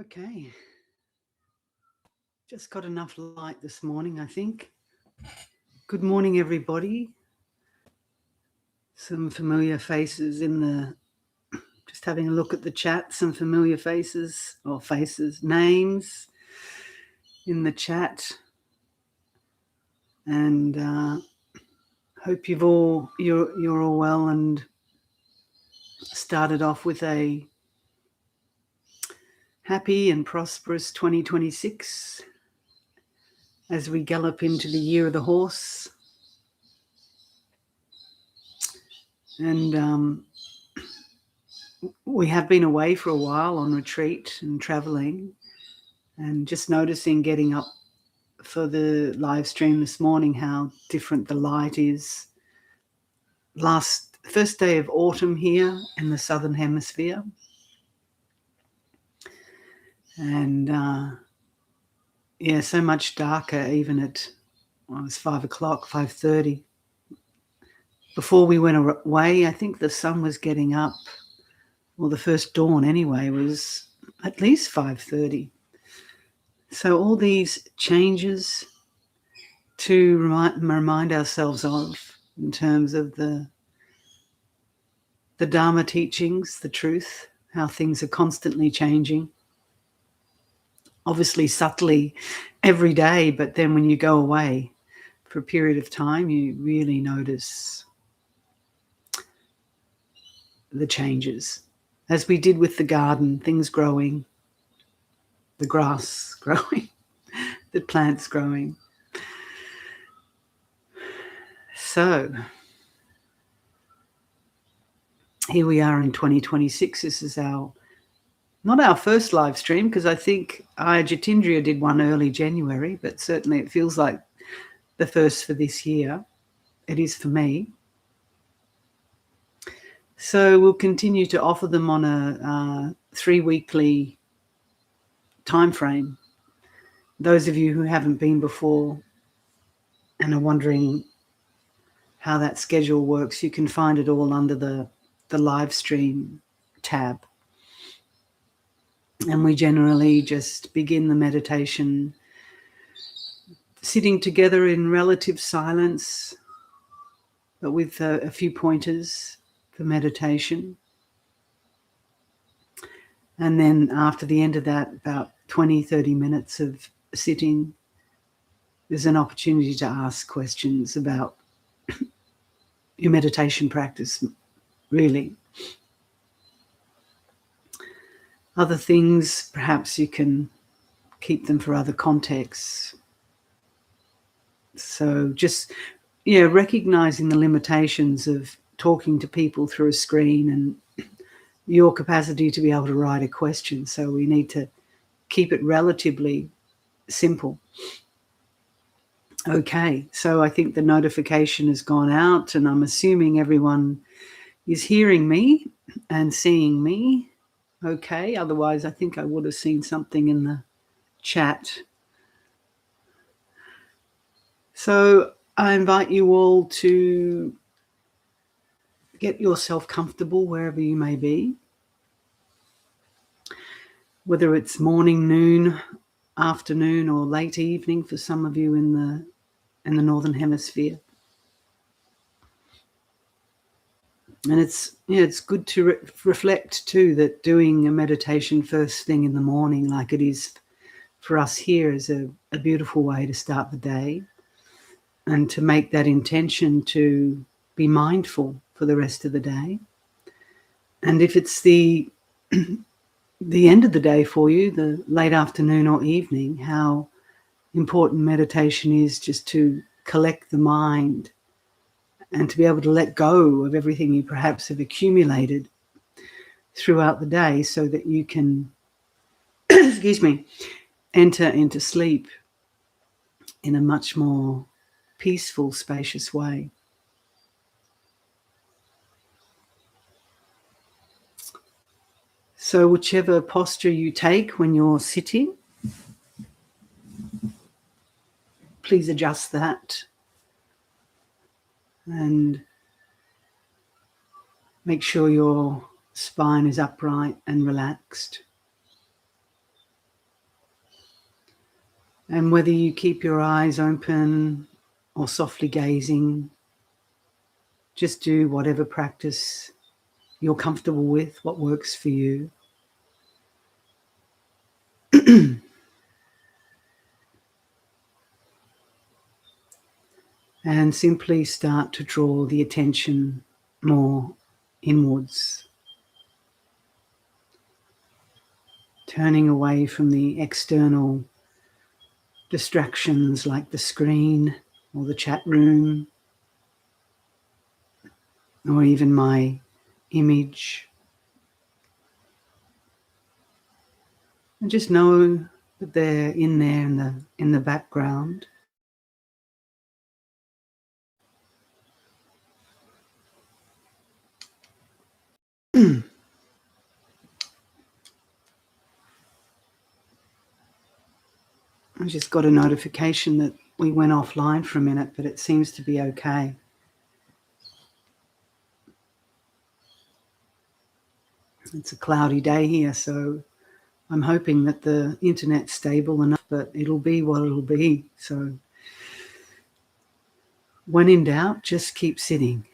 Okay, just got enough light this morning, I think. Good morning, everybody. Some familiar faces in the, just having a look at the chat, some familiar faces, or names in the chat. And hope you're all well and started off with a happy and prosperous 2026 as we gallop into the year of the horse. And we have been away for a while on retreat and traveling, and just noticing getting up for the live stream this morning how different the light is. First day of autumn here in the southern hemisphere, and so much darker even at, well, it was 5 o'clock, 5:30. Before we went away, I think the sun was getting up, well, the first dawn anyway was at least 5:30. So all these changes to remind ourselves of in terms of the Dharma teachings, the truth, how things are constantly changing. Obviously subtly every day, but then when you go away for a period of time, you really notice the changes. As we did with the garden, things growing, the grass growing, the plants growing. So here we are in 2026. This is not our first live stream, because I think Jatindriya did one early January, but certainly it feels like the first for this year. It is for me. So we'll continue to offer them on a 3-weekly time frame. Those of you who haven't been before and are wondering how that schedule works, you can find it all under the live stream tab. And we generally just begin the meditation sitting together in relative silence, but with a few pointers for meditation. And then after the end of that, about 20-30 minutes of sitting, there's an opportunity to ask questions about your meditation practice, really. Other things, perhaps you can keep them for other contexts. So just, recognizing the limitations of talking to people through a screen and your capacity to be able to write a question. So we need to keep it relatively simple. Okay, so I think the notification has gone out, and I'm assuming everyone is hearing me and seeing me. Okay, otherwise I think I would have seen something in the chat. So I invite you all to get yourself comfortable wherever you may be, whether it's morning, noon, afternoon, or late evening for some of you in the northern hemisphere. And it's good to reflect too that doing a meditation first thing in the morning, like it is for us here, is a beautiful way to start the day, and to make that intention to be mindful for the rest of the day. And if it's the end of the day for you, the late afternoon or evening, how important meditation is just to collect the mind and to be able to let go of everything you perhaps have accumulated throughout the day, so that you can, enter into sleep in a much more peaceful, spacious way. So whichever posture you take when you're sitting, please adjust that and make sure your spine is upright and relaxed. And whether you keep your eyes open or softly gazing, just do whatever practice you're comfortable with, what works for you. And simply start to draw the attention more inwards, turning away from the external distractions like the screen or the chat room or even my image. And just know that they're in there in the background. I just got a notification that we went offline for a minute, but it seems to be okay. It's a cloudy day here, so I'm hoping that the internet's stable enough, but it'll be what it'll be. So when in doubt, just keep sitting.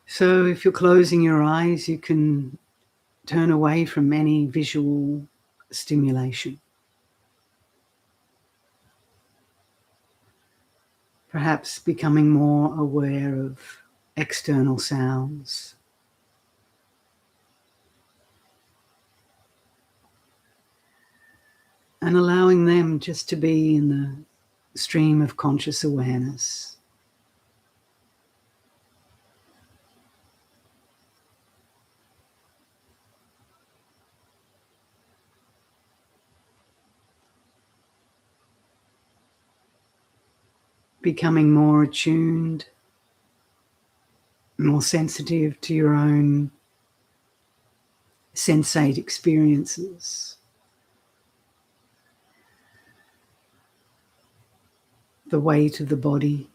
So if you're closing your eyes, you can turn away from any visual stimulation. Perhaps becoming more aware of external sounds. And allowing them just to be in the stream of conscious awareness. Becoming more attuned, more sensitive to your own sensate experiences. The weight of the body,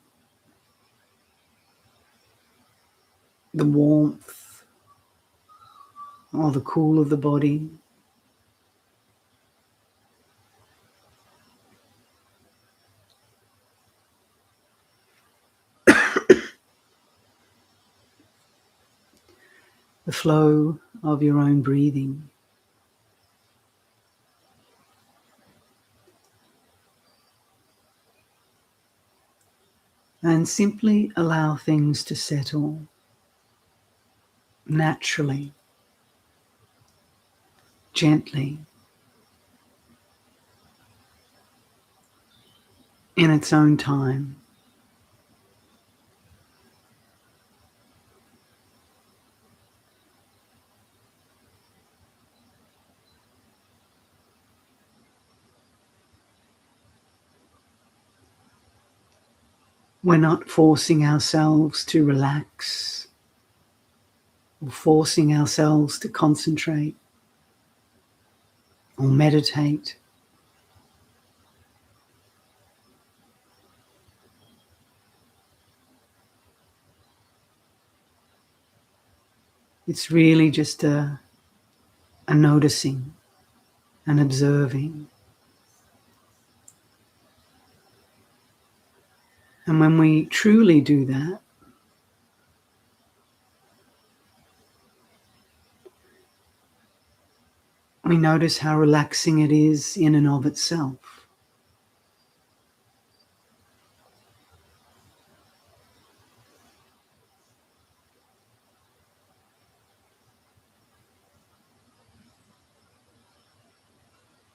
the warmth or the cool of the body. The flow of your own breathing. And simply allow things to settle naturally, gently, in its own time. We're not forcing ourselves to relax or forcing ourselves to concentrate or meditate. It's really just a noticing, an observing. And when we truly do that, we notice how relaxing it is in and of itself.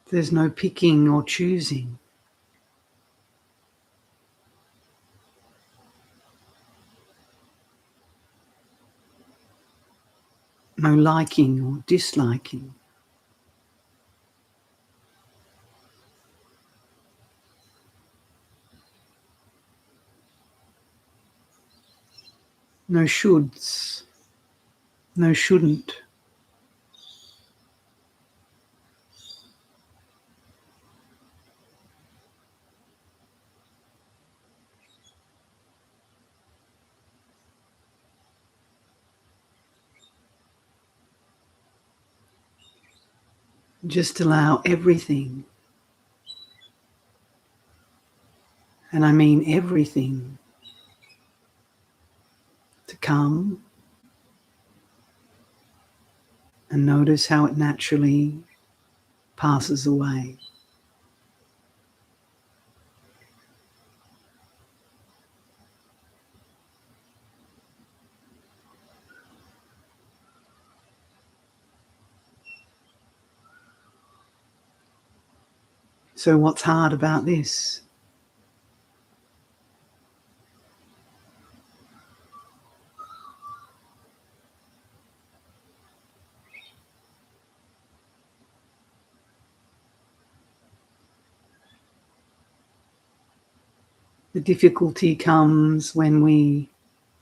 There's no picking or choosing. No liking or disliking. No shoulds, no shouldn't. Just allow everything, and I mean everything, to come, and notice how it naturally passes away. So what's hard about this? The difficulty comes when we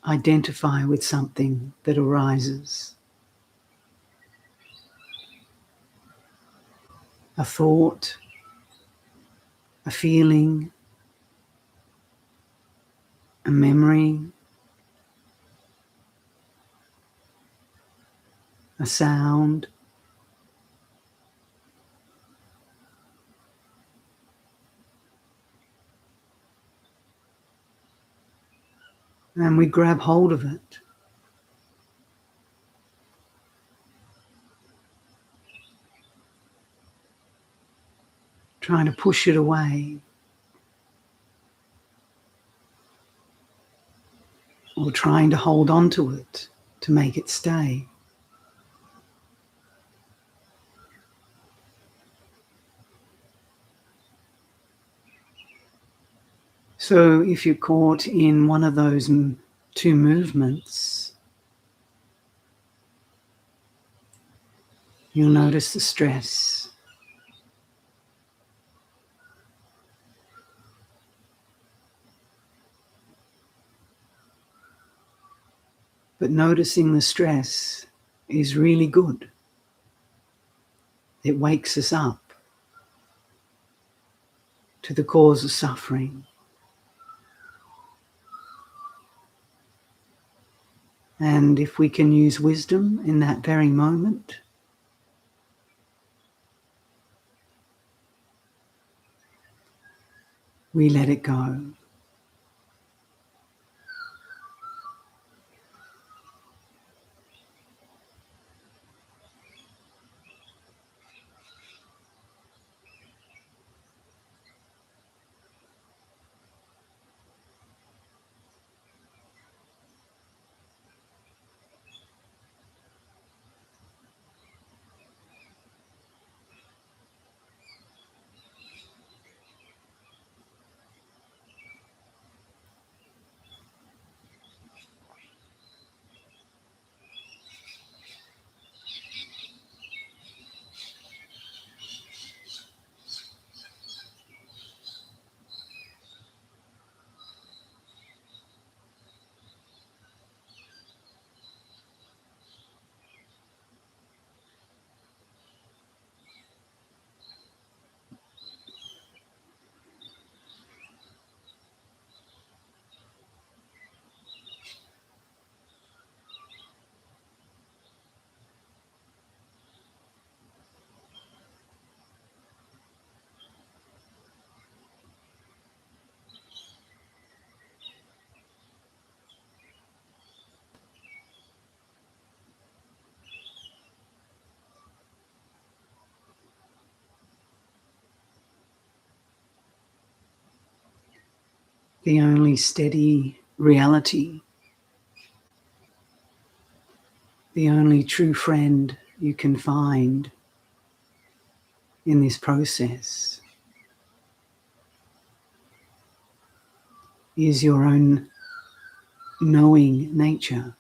identify with something that arises. A thought, a feeling, a memory, a sound. And we grab hold of it. Trying to push it away, or trying to hold on to it to make it stay. So if you're caught in one of those two movements, you'll notice the stress. But noticing the stress is really good. It wakes us up to the cause of suffering. And if we can use wisdom in that very moment, we let it go. The only steady reality, the only true friend you can find in this process is your own knowing nature,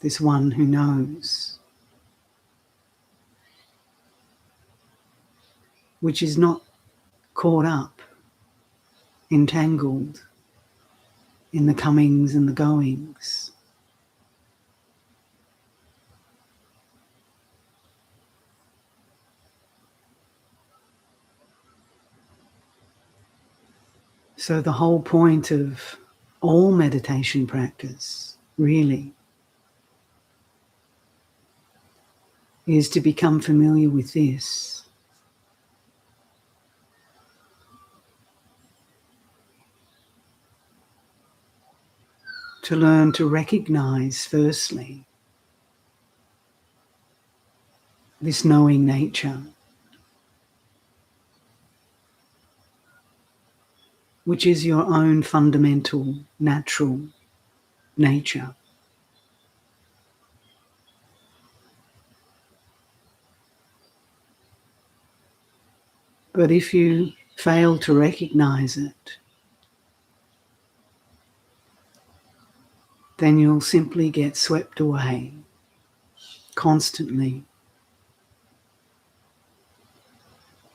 this one who knows, which is not caught up, entangled in the comings and the goings. So the whole point of all meditation practice, really, is to become familiar with this. To learn to recognize, firstly, this knowing nature, which is your own fundamental, natural nature. But if you fail to recognize it, then you'll simply get swept away constantly,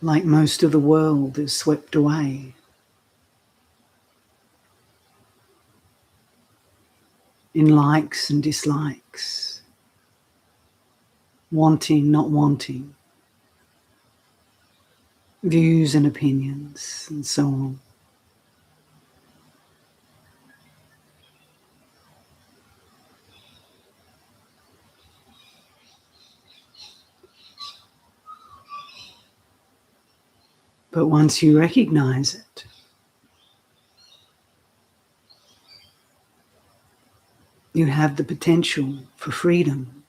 like most of the world is swept away in likes and dislikes, wanting, not wanting, views and opinions, and so on. But once you recognize it, you have the potential for freedom.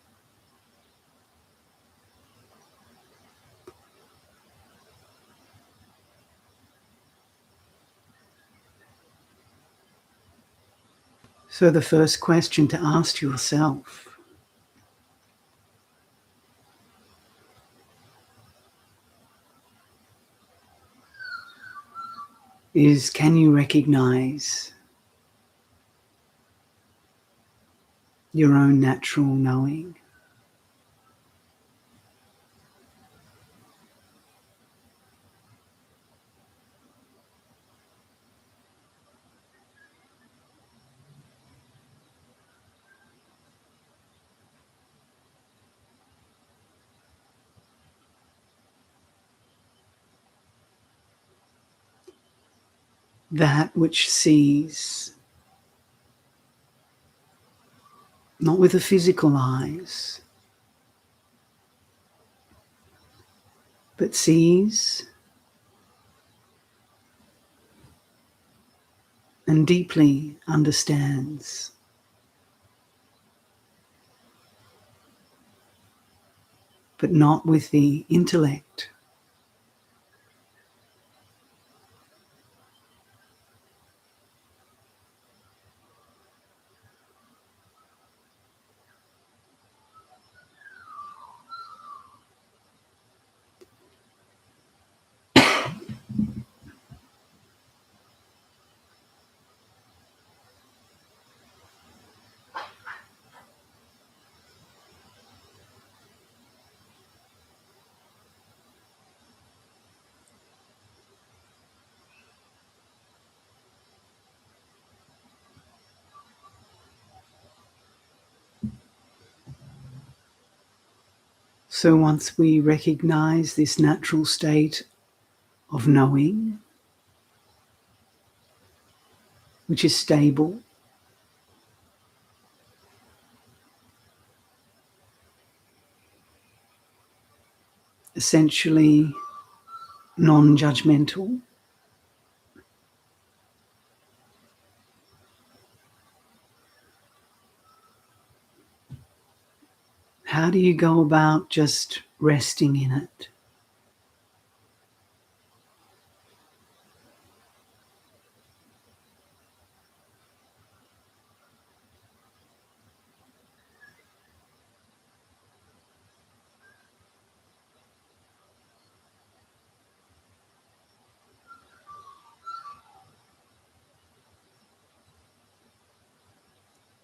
So the first question to ask yourself is, can you recognize your own natural knowing? That which sees, not with the physical eyes, but sees and deeply understands. But not with the intellect. So once we recognize this natural state of knowing, which is stable, essentially non-judgmental, how do you go about just resting in it?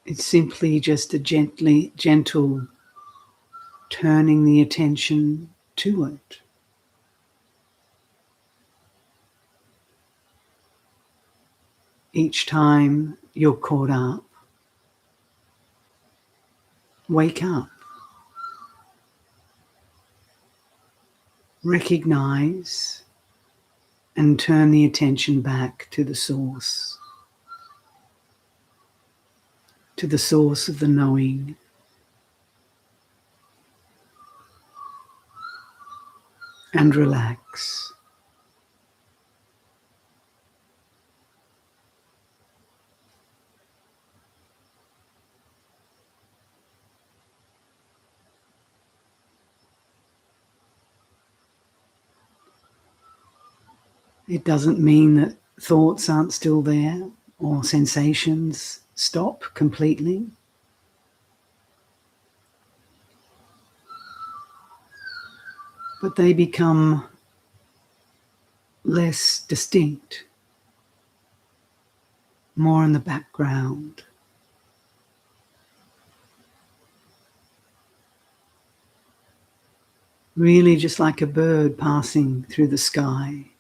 It's simply just a gentle turning the attention to it. Each time you're caught up, wake up. Recognize and turn the attention back to the source of the knowing. and relax. It doesn't mean that thoughts aren't still there or sensations stop completely. But they become less distinct, more in the background. Really just like a bird passing through the sky.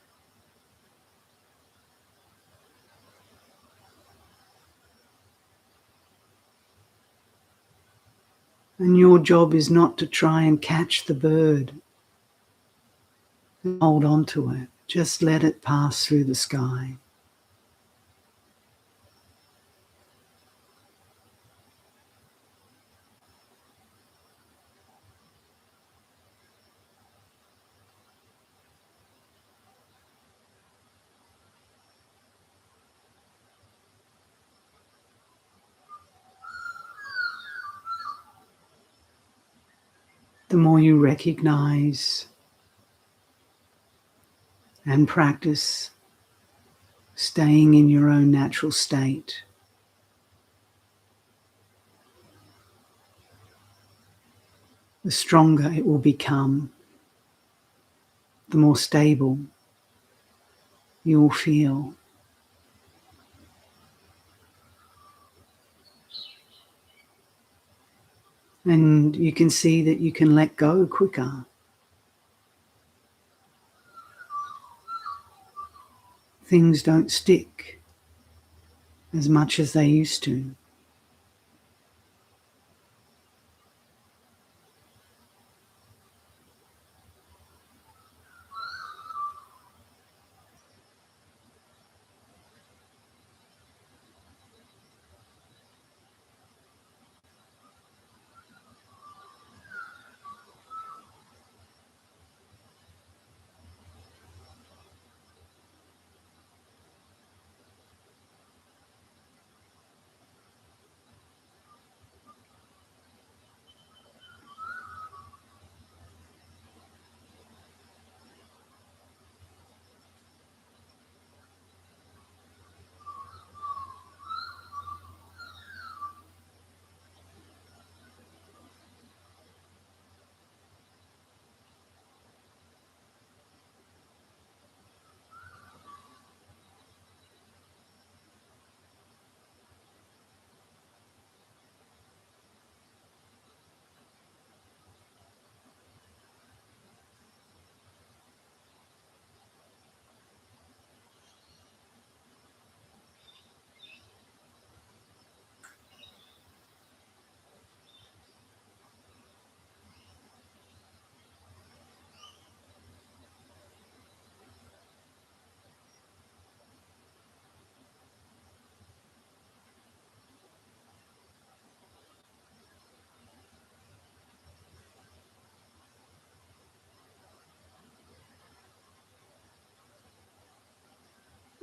And your job is not to try and catch the bird and hold on to it. Just let it pass through the sky. The more you recognize and practice staying in your own natural state, the stronger it will become, the more stable you will feel. And you can see that you can let go quicker. Things don't stick as much as they used to.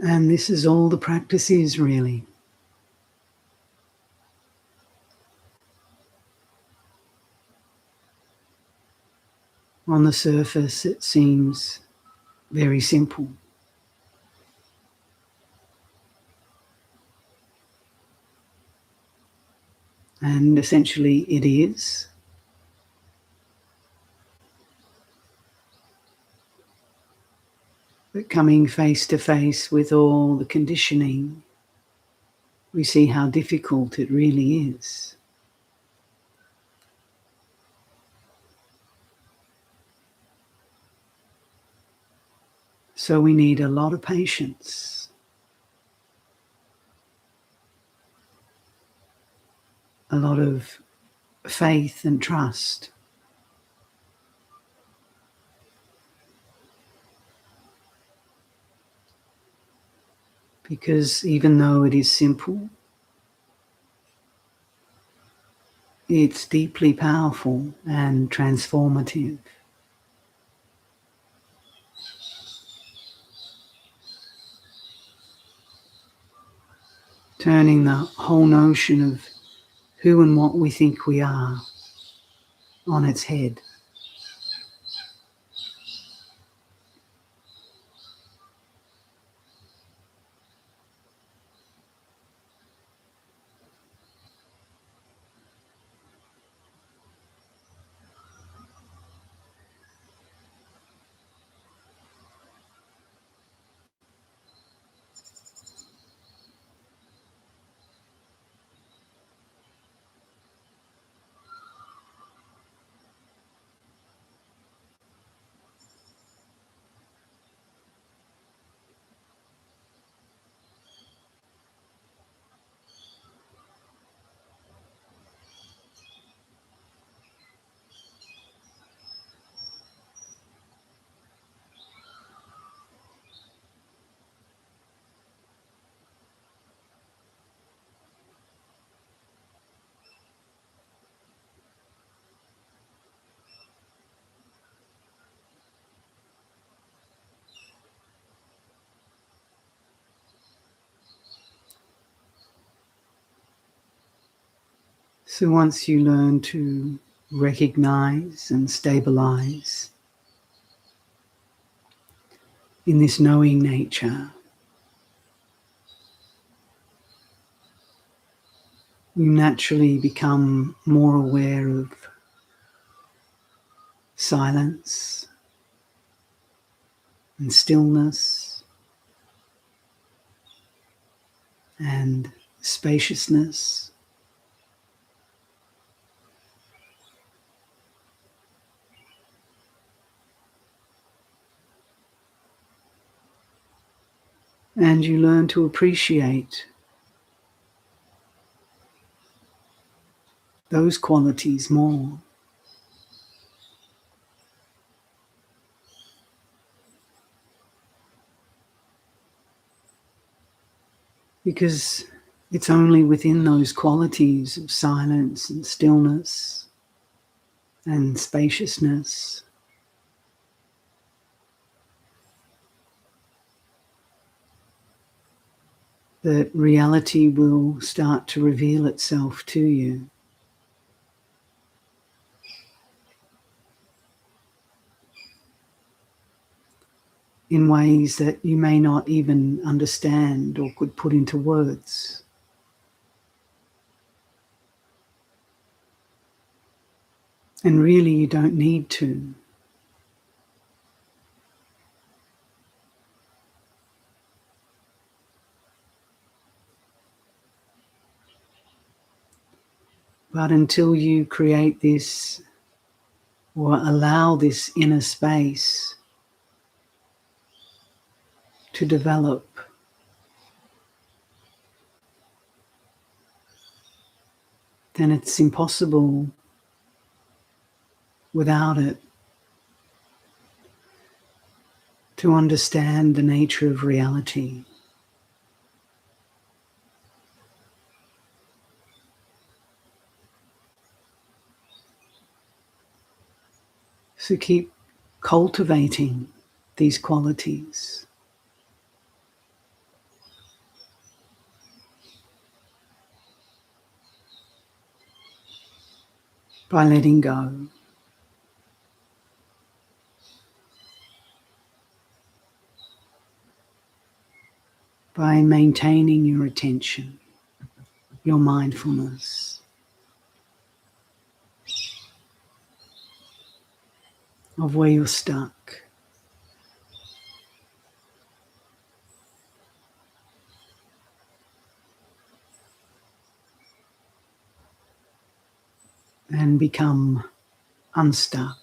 And this is all the practice is, really. On the surface, it seems very simple. And essentially it is. But coming face to face with all the conditioning, we see how difficult it really is. So we need a lot of patience, a lot of faith and trust. Because even though it is simple, it's deeply powerful and transformative. turning the whole notion of who and what we think we are on its head. So once you learn to recognize and stabilize in this knowing nature, you naturally become more aware of silence and stillness and spaciousness. And you learn to appreciate those qualities more. Because it's only within those qualities of silence and stillness and spaciousness that reality will start to reveal itself to you. In ways that you may not even understand or could put into words. And really, you don't need to. But until you create this or allow this inner space to develop, then it's impossible without it to understand the nature of reality. So keep cultivating these qualities. By letting go. By maintaining your attention, your mindfulness of where you're stuck. And become unstuck.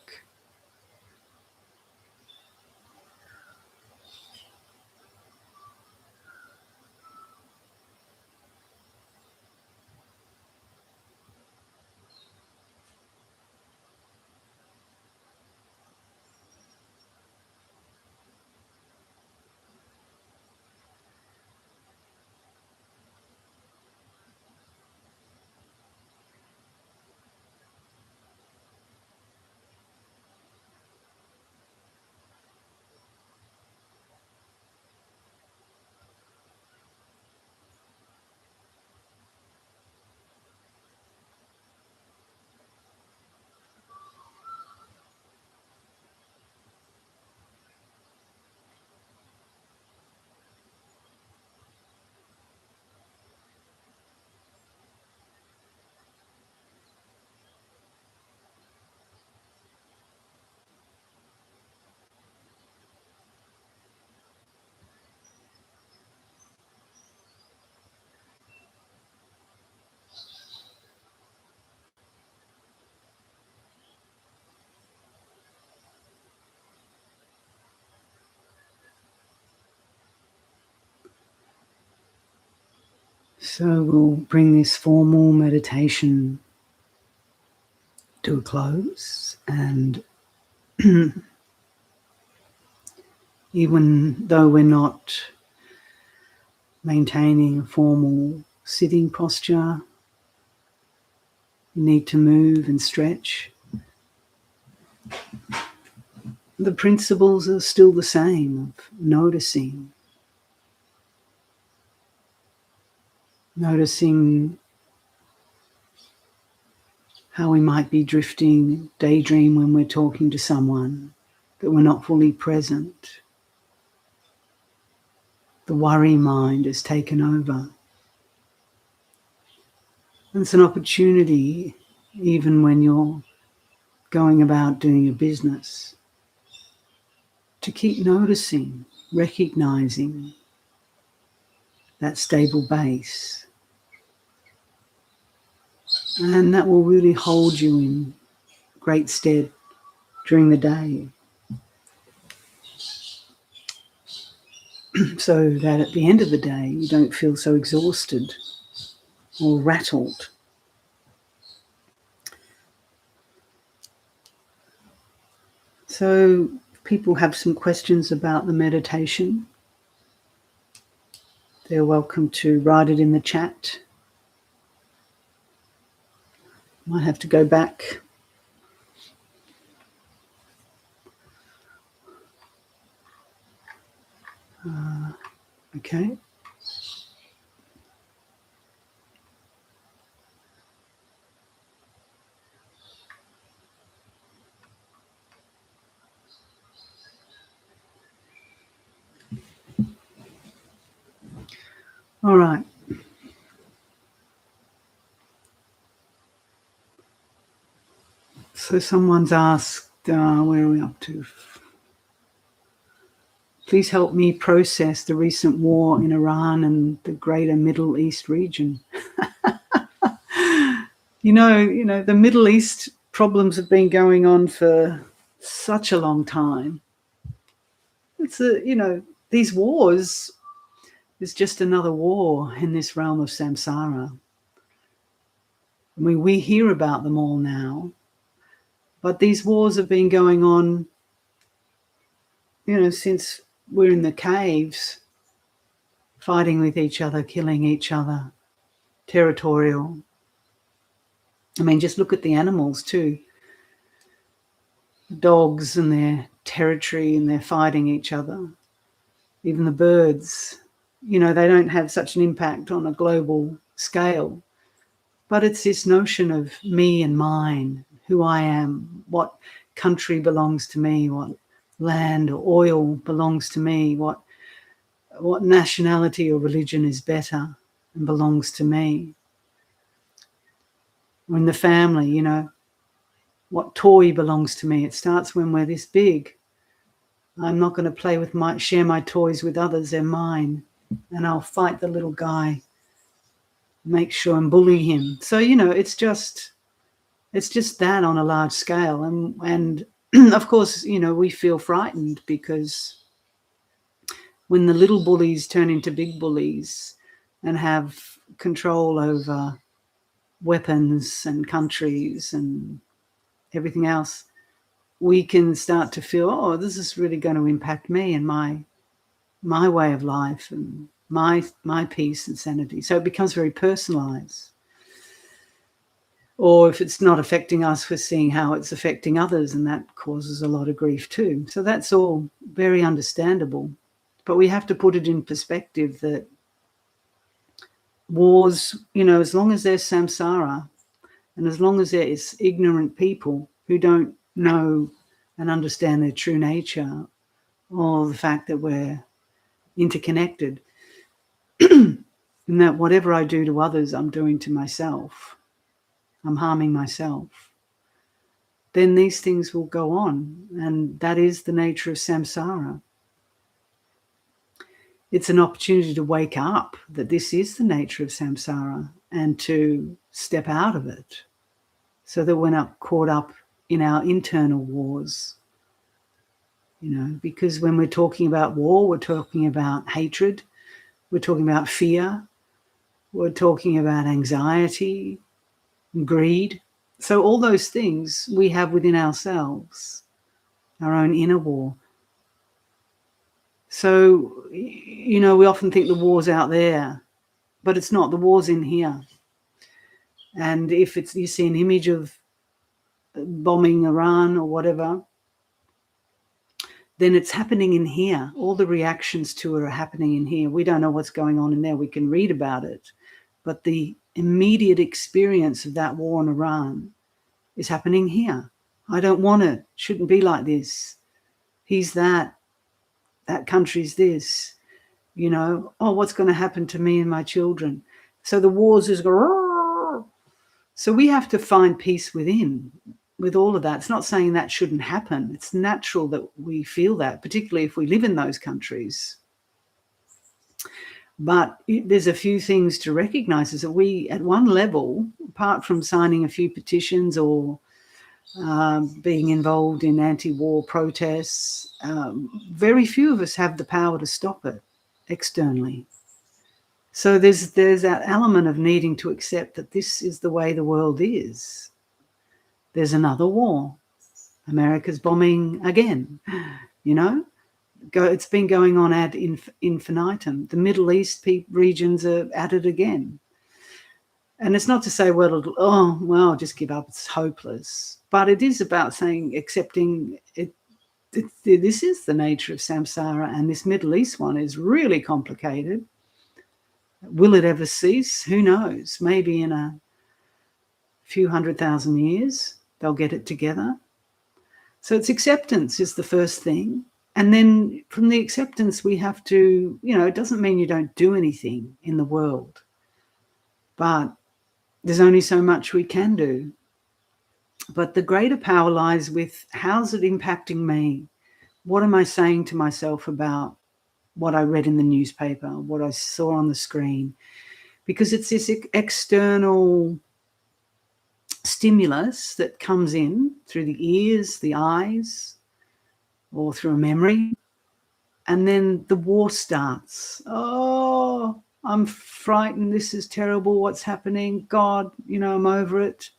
So we'll bring this formal meditation to a close, and even though we're not maintaining a formal sitting posture, you need to move and stretch. The principles are still the same of noticing how we might be drifting, daydream when we're talking to someone, that we're not fully present. The worry mind has taken over. And it's an opportunity, even when you're going about doing your business, to keep noticing, recognizing that stable base. And that will really hold you in great stead during the day. So that at the end of the day, you don't feel so exhausted or rattled. So if people have some questions about the meditation, they're welcome to write it in the chat. Might have to go back. Okay. All right. So someone's asked, where are we up to? Please help me process the recent war in Iran and the greater Middle East region. You know, the Middle East problems have been going on for such a long time. These wars is just another war in this realm of samsara. I mean, we hear about them all now, but these wars have been going on, since we're in the caves, fighting with each other, killing each other, territorial. I mean, just look at the animals too. Dogs and their territory, and they're fighting each other. Even the birds, they don't have such an impact on a global scale. But it's this notion of me and mine, who I am, what country belongs to me, what land or oil belongs to me, what nationality or religion is better and belongs to me. Or in the family, what toy belongs to me. It starts when we're this big. I'm not going to share my toys with others, they're mine. And I'll fight the little guy, make sure and bully him. So, it's just that on a large scale. And of course, we feel frightened, because when the little bullies turn into big bullies and have control over weapons and countries and everything else, we can start to feel, oh, this is really going to impact me and my way of life and my peace and sanity. So it becomes very personalized. Or if it's not affecting us, we're seeing how it's affecting others, and that causes a lot of grief too. So that's all very understandable. But we have to put it in perspective that wars, as long as there's samsara, and as long as there is ignorant people who don't know and understand their true nature, or the fact that we're interconnected, and that whatever I do to others, I'm doing to myself, I'm harming myself, then these things will go on. And that is the nature of samsara. It's an opportunity to wake up that this is the nature of samsara, and to step out of it, so that we're not caught up in our internal wars. Because when we're talking about war, we're talking about hatred, we're talking about fear, We're talking about anxiety, greed. So all those things we have within ourselves, our own inner war. So, we often think the war's out there, but it's not. The war's in here. And if you see an image of bombing Iran or whatever, then it's happening in here. All the reactions to it are happening in here. We don't know what's going on in there. We can read about it. But the immediate experience of that war in Iran is happening here. I don't want it. Shouldn't be like this. He's that. That country's this. What's going to happen to me and my children? So the wars is go. So we have to find peace within with all of that. It's not saying that shouldn't happen. It's natural that we feel that, particularly if we live in those countries. But there's a few things to recognize is that we, at one level, apart from signing a few petitions or being involved in anti-war protests, very few of us have the power to stop it externally. So there's that element of needing to accept that this is the way the world is. There's another war. America's bombing again, It's been going on ad infinitum. The Middle East regions are at it again. And it's not to say, just give up, it's hopeless. But it is about saying, accepting it. This is the nature of samsara, and this Middle East one is really complicated. Will it ever cease? Who knows? Maybe in a few 100,000 years, they'll get it together. So it's acceptance is the first thing. And then from the acceptance, we have to, it doesn't mean you don't do anything in the world, but there's only so much we can do. But the greater power lies with how's it impacting me? What am I saying to myself about what I read in the newspaper, what I saw on the screen? Because it's this external stimulus that comes in through the ears, the eyes, or through a memory. And then the war starts. Oh, I'm frightened. This is terrible. What's happening? God, I'm over it.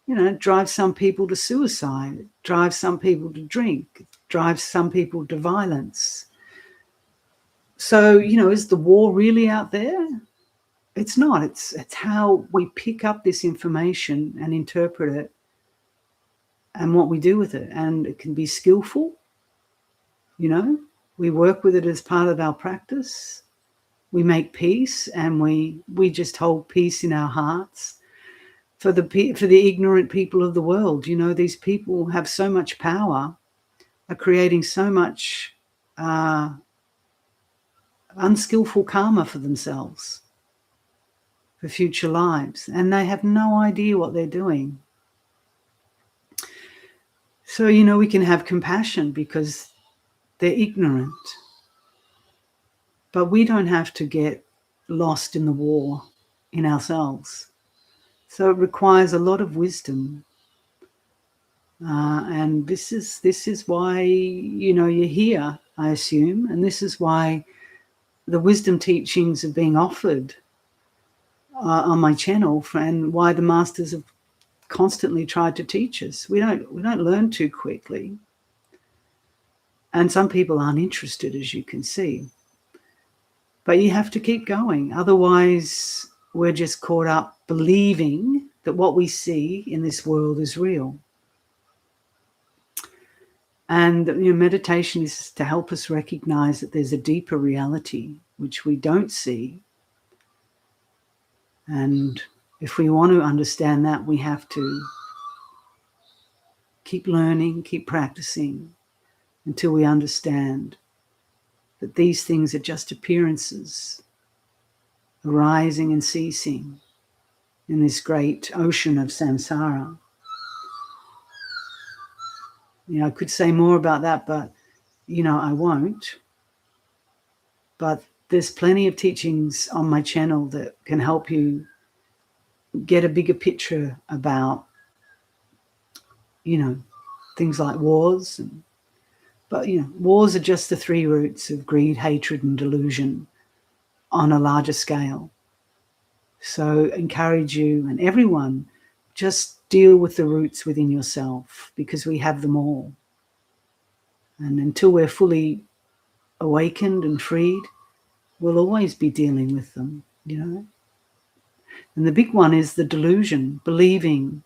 It drives some people to suicide. It drives some people to drink. It drives some people to violence. So, is the war really out there? It's not. It's how we pick up this information and interpret it and what we do with it. And it can be skillful. We work with it as part of our practice. We make peace, and we just hold peace in our hearts. For the ignorant people of the world, these people have so much power, are creating so much unskillful karma for themselves, for future lives, and they have no idea what they're doing. So, we can have compassion because they're ignorant. But we don't have to get lost in the war in ourselves. So it requires a lot of wisdom. And this is why, you're here, I assume. And this is why the wisdom teachings are being offered on my channel, and why the masters have constantly tried to teach us. We don't learn too quickly. And some people aren't interested, as you can see. But you have to keep going. Otherwise, we're just caught up believing that what we see in this world is real. And meditation is to help us recognize that there's a deeper reality which we don't see. And if we want to understand that, we have to keep learning, keep practicing until we understand that these things are just appearances, arising and ceasing in this great ocean of samsara. I could say more about that, but, I won't. But there's plenty of teachings on my channel that can help you get a bigger picture about, things like wars. But, wars are just the three roots of greed, hatred, and delusion on a larger scale. So encourage you and everyone, just deal with the roots within yourself, because we have them all. And until we're fully awakened and freed, we'll always be dealing with them, you know. And the big one is the delusion, believing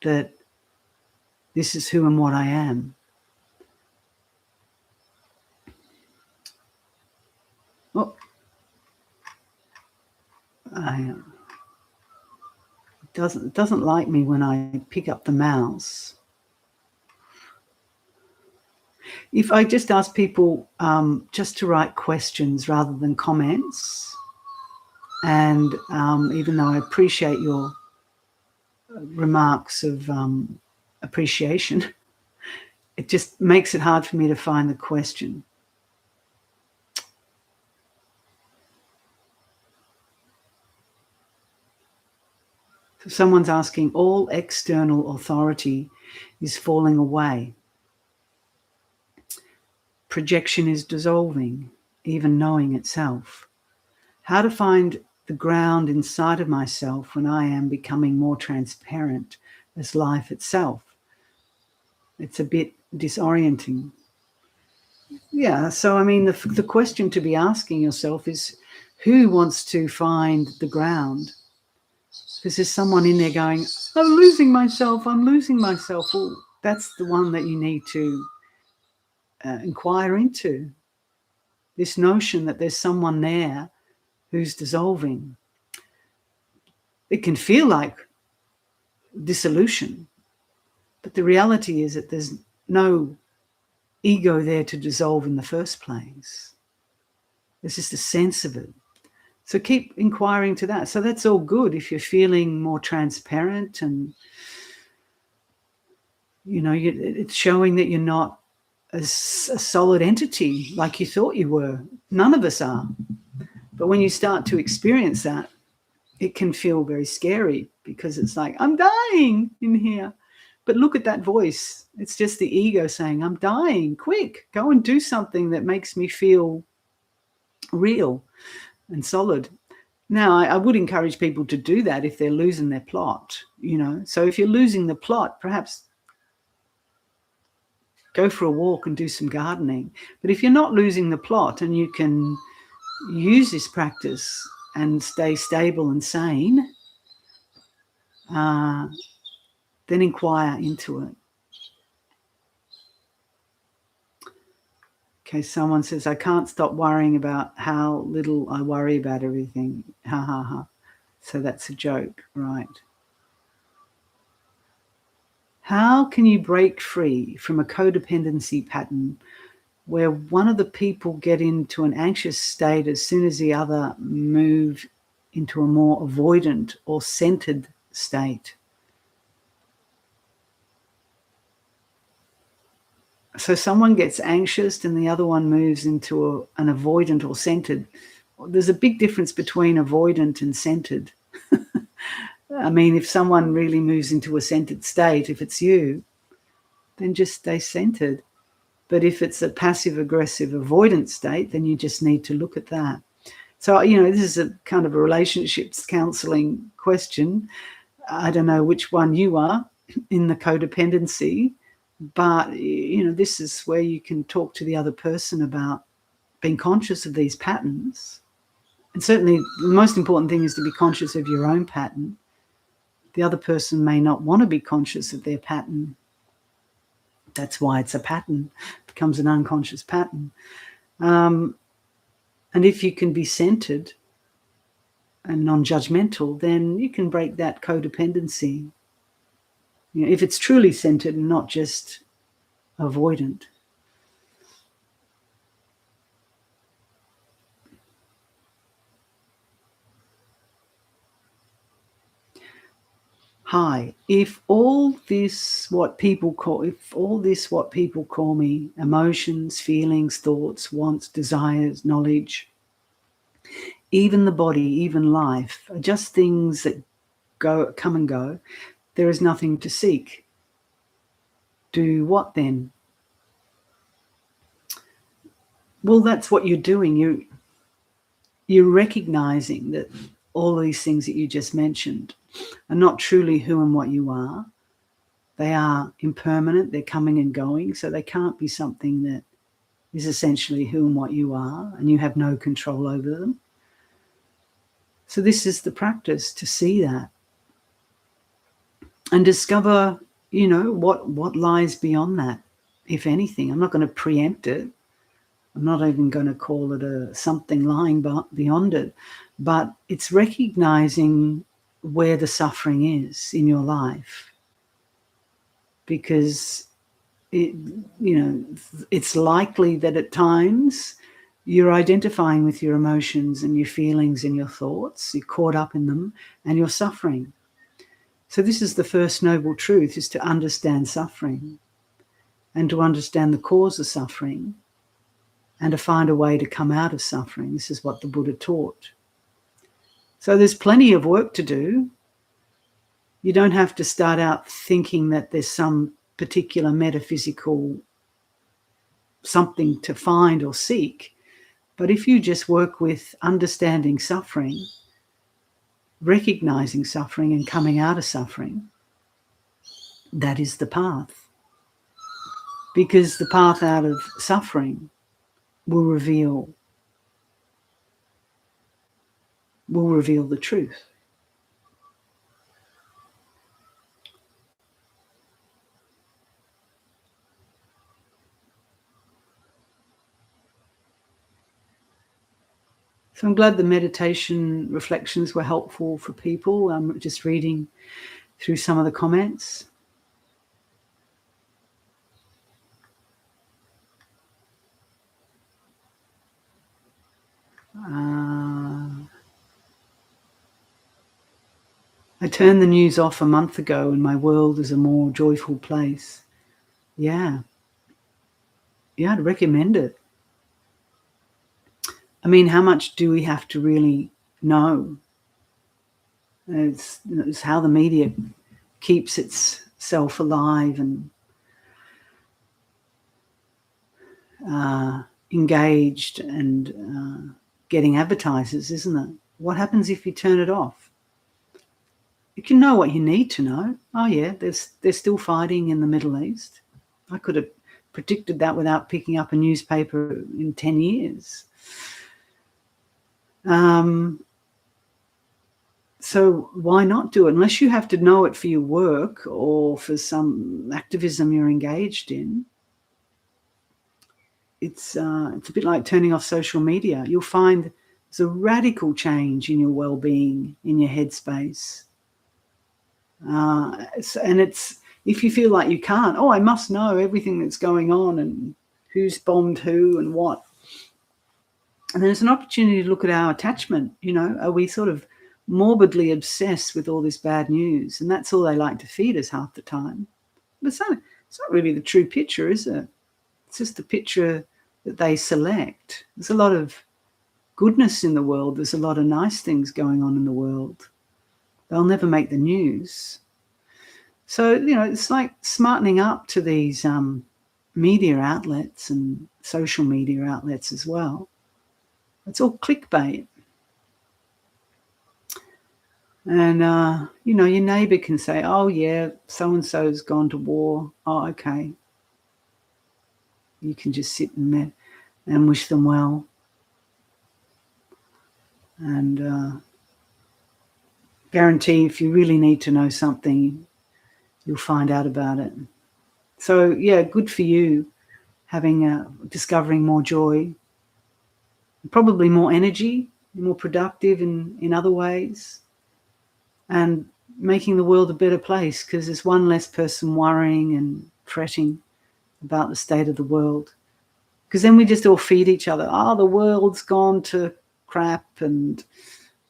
that this is who and what I am. Oh, it doesn't like me when I pick up the mouse. If I just ask people just to write questions rather than comments, and even though I appreciate your remarks of appreciation, it just makes it hard for me to find the question. So someone's asking, all external authority is falling away. Projection is dissolving, even knowing itself. How to find the ground inside of myself when I am becoming more transparent as life itself? It's a bit disorienting. Yeah, so I mean, the question to be asking yourself is, who wants to find the ground? Because there's someone in there going, I'm losing myself, I'm losing myself. Well, that's the one that you need to inquire into. This notion that there's someone there who's dissolving. It can feel like dissolution, but the reality is that there's no ego there to dissolve in the first place. There's just a sense of it. So keep inquiring to that. So that's all good if you're feeling more transparent and, you know, it's showing that you're not a solid entity like you thought you were. None of us are. But when you start to experience that, it can feel very scary, because it's like, I'm dying in here. But look at that voice. It's just the ego saying, I'm dying. Quick, go and do something that makes me feel real and solid. Now, I would encourage people to do that if they're losing their plot, you know. So if you're losing the plot, perhaps go for a walk and do some gardening. But if you're not losing the plot and you can use this practice and stay stable and sane, then inquire into it. Okay, someone says, I can't stop worrying about how little I worry about everything. Ha, ha, ha. So that's a joke, right? How can you break free from a codependency pattern where one of the people get into an anxious state as soon as the other move into a more avoidant or centered state? So someone gets anxious and the other one moves into an avoidant or centered. There's a big difference between avoidant and centered. I mean, if someone really moves into a centered state, if it's you, then just stay centered. But if it's a passive-aggressive avoidant state, then you just need to look at that. So, you know, this is a kind of a relationships counseling question. I don't know which one you are in the codependency, but, you know, this is where you can talk to the other person about being conscious of these patterns. And certainly the most important thing is to be conscious of your own pattern. The other person may not want to be conscious of their pattern. That's why it's a pattern. It becomes an unconscious pattern. And if you can be centered and non-judgmental, then you can break that codependency. You know, if it's truly centered and not just avoidant. Hi, if all this what people call me, emotions, feelings, thoughts, wants, desires, knowledge, even the body, even life, are just things that come and go, there is nothing to seek. Do what then? Well, that's what you're doing. You're recognizing that all these things that you just mentioned are not truly who and what you are. They are impermanent, they're coming and going, so they can't be something that is essentially who and what you are, and you have no control over them. So this is the practice, to see that and discover, what lies beyond that, if anything. I'm not going to preempt it. I'm not even going to call it something lying beyond it, but it's recognizing where the suffering is in your life, because it's likely that at times you're identifying with your emotions and your feelings and your thoughts. You're caught up in them and you're suffering. So this is the first noble truth, is to understand suffering and to understand the cause of suffering and to find a way to come out of suffering. This is what the Buddha taught. So there's plenty of work to do. You don't have to start out thinking that there's some particular metaphysical something to find or seek. But if you just work with understanding suffering, recognizing suffering and coming out of suffering, that is the path. Because the path out of suffering will reveal the truth. So I'm glad the meditation reflections were helpful for people. I'm just reading through some of the comments. I turned the news off a month ago and my world is a more joyful place. Yeah, I'd recommend it. I mean, how much do we have to really know? It's how the media keeps itself alive and engaged and getting advertisers, isn't it? What happens if you turn it off? You can know what you need to know. Oh yeah, they're still fighting in the Middle East. I could have predicted that without picking up a newspaper in 10 years. So why not do it? Unless you have to know it for your work or for some activism you're engaged in. It's a bit like turning off social media. You'll find there's a radical change in your well-being, in your headspace. And it's, if you feel like you can't, I must know everything that's going on and who's bombed who and what. And there's an opportunity to look at our attachment. Are we sort of morbidly obsessed with all this bad news? And that's all they like to feed us half the time. But it's not really the true picture, is it? It's just the picture that they select. There's a lot of goodness in the world. There's a lot of nice things going on in the world. They'll never make the news. So, it's like smartening up to these media outlets and social media outlets as well. It's all clickbait. And, your neighbour can say, oh, yeah, so-and-so's gone to war. Oh, okay. You can just sit and wish them well. And guarantee if you really need to know something, you'll find out about it. So, yeah, good for you, discovering more joy, probably more energy, more productive in other ways, and making the world a better place, because there's one less person worrying and fretting about the state of the world. Because then we just all feed each other. The world's gone to crap and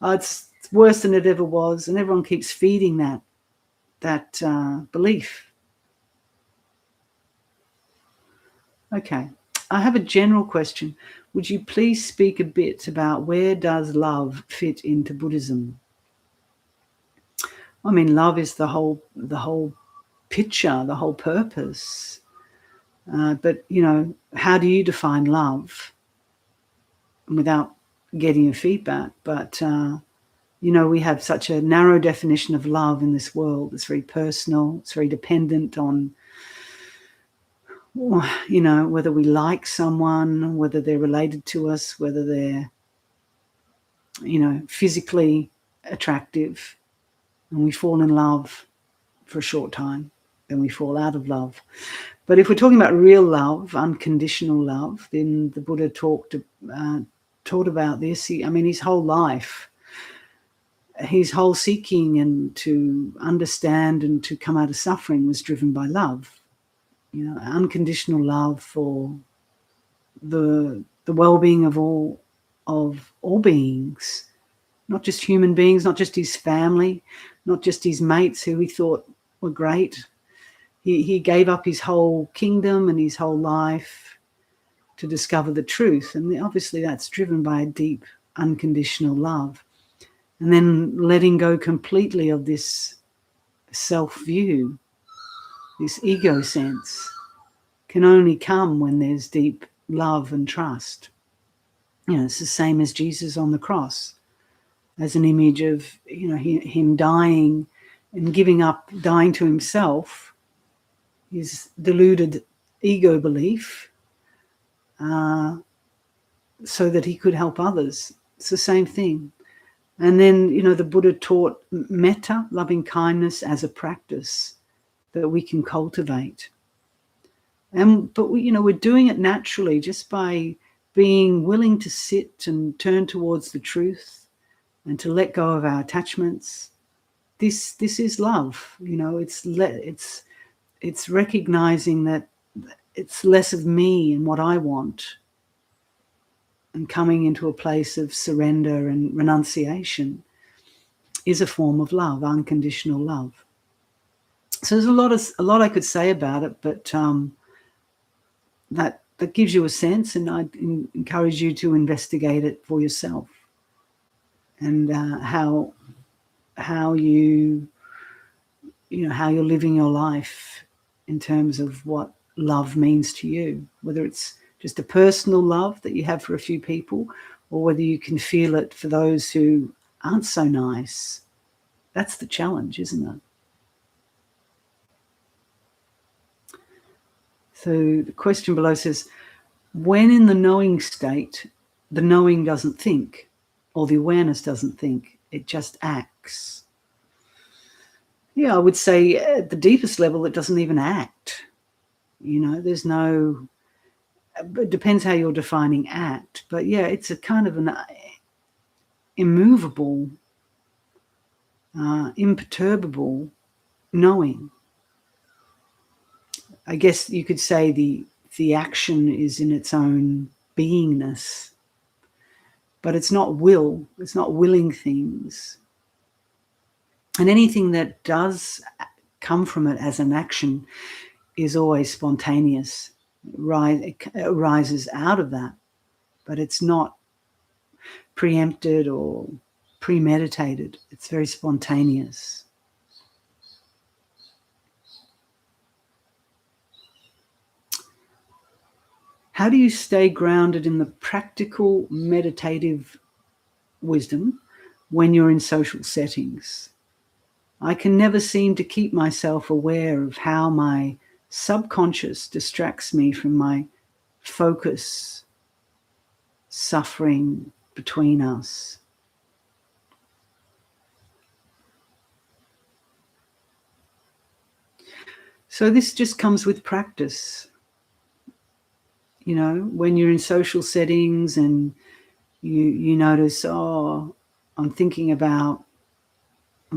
it's worse than it ever was. And everyone keeps feeding that belief. Okay, I have a general question. Would you please speak a bit about where does love fit into Buddhism? I mean, love is the whole picture, the whole purpose. But, how do you define love? Without getting your feedback, but You know, we have such a narrow definition of love in this world. It's very personal. It's very dependent on, you know, whether we like someone, whether they're related to us, whether they're, you know, physically attractive, and we fall in love for a short time, then we fall out of love. But if we're talking about real love, unconditional love, then the Buddha taught about this. His whole life, his whole seeking and to understand and to come out of suffering was driven by love. You know, unconditional love for the well-being of all beings, not just human beings, not just his family, not just his mates who he thought were great. He gave up his whole kingdom and his whole life to discover the truth. And obviously that's driven by a deep unconditional love. And then letting go completely of this self-view, this ego sense, can only come when there's deep love and trust. You know, it's the same as Jesus on the cross, as an image of, you know, him dying and giving up, dying to himself, his deluded ego belief, so that he could help others. It's the same thing. And then, you know, the Buddha taught metta, loving kindness, as a practice that we can cultivate. But we're doing it naturally just by being willing to sit and turn towards the truth and to let go of our attachments. This is love. You know, it's recognizing that it's less of me and what I want, and coming into a place of surrender and renunciation is a form of love, unconditional love. So there's a lot I could say about it, but that gives you a sense, and I'd encourage you to investigate it for yourself, and how you're living your life in terms of what love means to you, whether it's just a personal love that you have for a few people, or whether you can feel it for those who aren't so nice. That's the challenge, isn't it? So the question below says, when in the knowing state, the knowing doesn't think, or the awareness doesn't think, it just acts. Yeah, I would say at the deepest level, it doesn't even act. You know, there's no, it depends how you're defining act, but yeah, it's a kind of an immovable, imperturbable knowing. I guess you could say the action is in its own beingness, but it's not will, it's not willing things. And anything that does come from it as an action is always spontaneous. It arises out of that, but it's not preempted or premeditated. It's very spontaneous. How do you stay grounded in the practical meditative wisdom when you're in social settings? I can never seem to keep myself aware of how my subconscious distracts me from my focus, suffering between us. So this just comes with practice. You know, when you're in social settings and you notice, I'm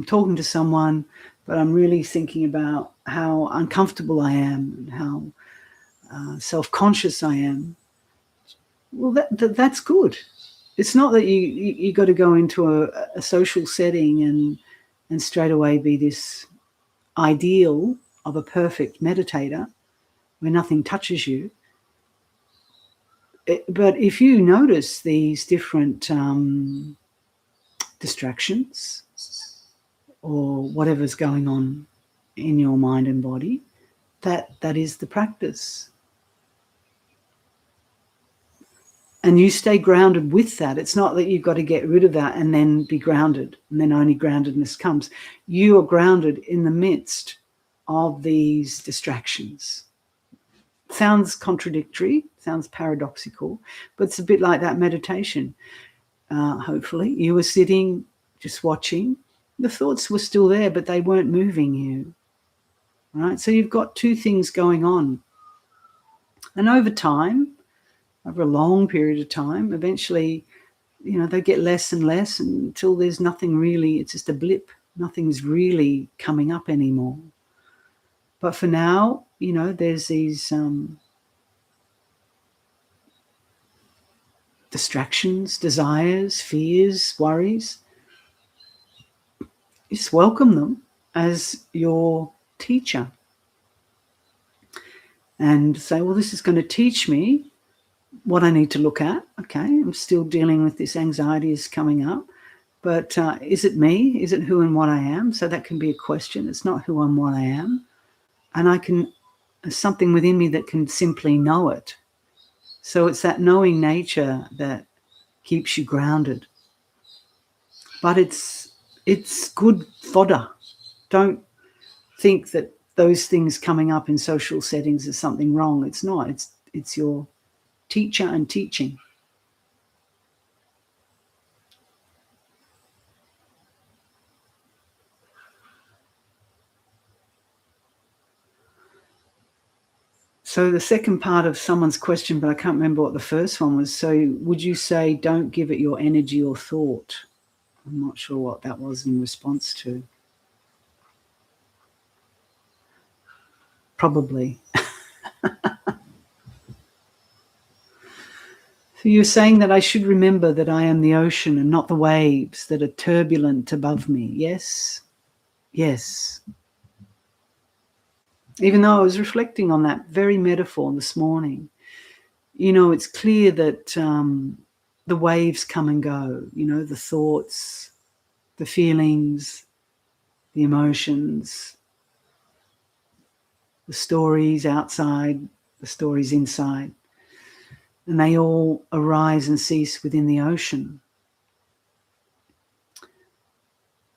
talking to someone, but I'm really thinking about how uncomfortable I am and how self-conscious I am. Well, that's good. It's not that you got to go into a social setting and straight away be this ideal of a perfect meditator where nothing touches you. But if you notice these different distractions or whatever's going on in your mind and body, that is the practice. And you stay grounded with that. It's not that you've got to get rid of that and then be grounded, and then only groundedness comes. You are grounded in the midst of these distractions. Sounds contradictory, sounds paradoxical, but it's a bit like that meditation. Hopefully, you were sitting, just watching. The thoughts were still there, but they weren't moving you. Right? So you've got two things going on. And over time, over a long period of time, eventually, they get less and less until there's nothing really, it's just a blip. Nothing's really coming up anymore. But for now, there's these distractions, desires, fears, worries. You just welcome them as your teacher and say, well, this is going to teach me what I need to look at. Okay, I'm still dealing with this anxiety is coming up, but is it me? Is it who and what I am? So that can be a question. It's not who and what I am. And there's something within me that can simply know it. So it's that knowing nature that keeps you grounded. But it's good fodder. Don't think that those things coming up in social settings is something wrong. It's not. It's your teacher and teaching. So the second part of someone's question, but I can't remember what the first one was. So would you say don't give it your energy or thought? I'm not sure what that was in response to. Probably. So you're saying that I should remember that I am the ocean and not the waves that are turbulent above me. Yes? Yes. Even though I was reflecting on that very metaphor this morning, it's clear that the waves come and go, the thoughts, the feelings, the emotions, the stories outside, the stories inside. And they all arise and cease within the ocean.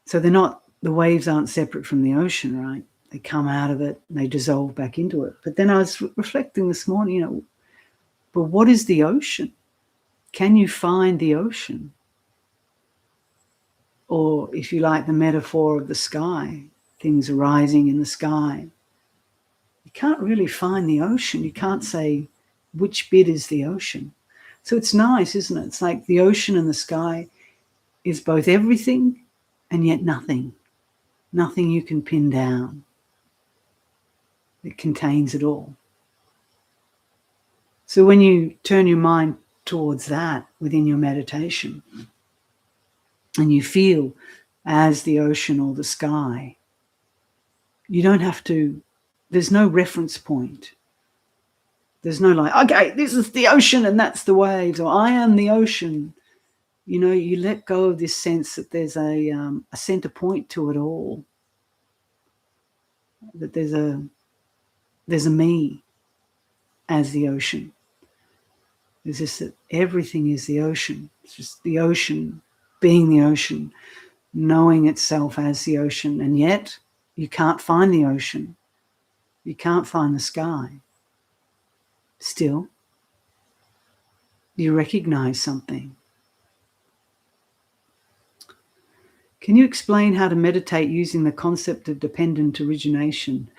So the waves aren't separate from the ocean, right? They come out of it and they dissolve back into it. But then I was reflecting this morning, but what is the ocean? Can you find the ocean? Or if you like the metaphor of the sky, things arising in the sky. You can't really find the ocean. You can't say which bit is the ocean. So it's nice, isn't it? It's like the ocean and the sky is both everything and yet nothing. Nothing you can pin down. It contains it all. So when you turn your mind towards that within your meditation and you feel as the ocean or the sky, you don't have to, there's no reference point. There's no okay, this is the ocean and that's the waves, or I am the ocean. You let go of this sense that there's a center point to it all, that there's a me as the ocean. There's just that everything is the ocean. It's just the ocean being the ocean, knowing itself as the ocean, and yet you can't find the ocean. You can't find the sky. Still, you recognize something. Can you explain how to meditate using the concept of dependent origination?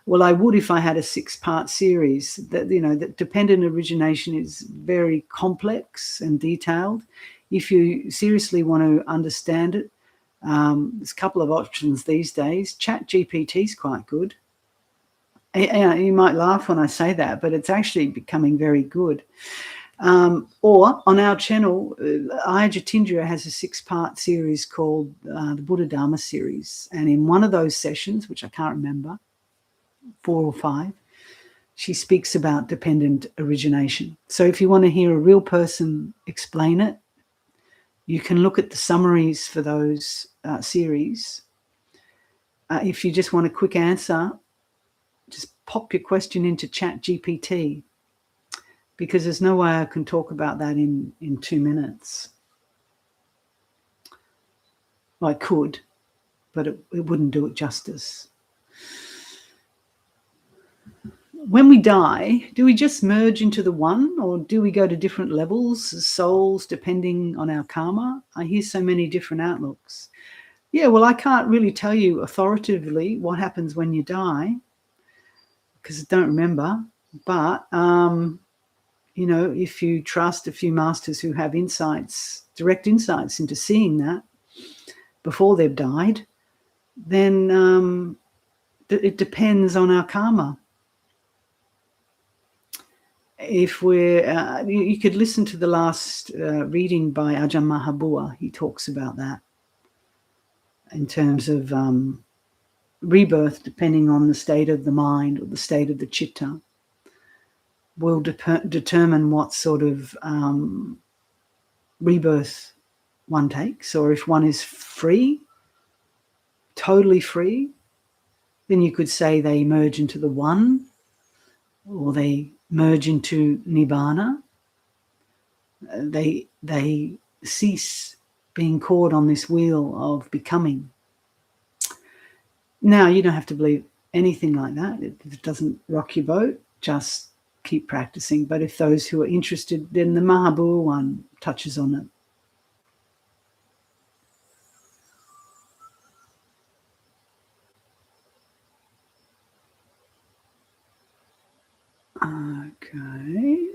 Well, I would if I had a 6-part series. That dependent origination is very complex and detailed. If you seriously want to understand it, there's a couple of options these days. ChatGPT is quite good. You might laugh when I say that, but it's actually becoming very good. Or on our channel, Ayya Jatindra has a 6-part series called the Buddha Dharma series. And in one of those sessions, which I can't remember, 4 or 5, she speaks about dependent origination. So if you want to hear a real person explain it, you can look at the summaries for those series. If you just want a quick answer, just pop your question into ChatGPT because there's no way I can talk about that in 2 minutes. Well, I could, but it wouldn't do it justice. When we die, do we just merge into the one, or do we go to different levels as souls depending on our karma? I hear so many different outlooks. Yeah, well, I can't really tell you authoritatively what happens when you die because I don't remember. But, you know, if you trust a few masters who have insights, direct insights into seeing that before they've died, then it depends on our karma. If we're, you could listen to the last reading by Ajahn Mahabua. He talks about that in terms of rebirth, depending on the state of the mind or the state of the chitta, will determine what sort of rebirth one takes. Or if one is free, totally free, then you could say they merge into the one, or they merge into nibbana. They cease being caught on this wheel of becoming. Now, you don't have to believe anything like that. If it doesn't rock your boat, just keep practicing. But if those who are interested, then the Mahabua one touches on it. Okay.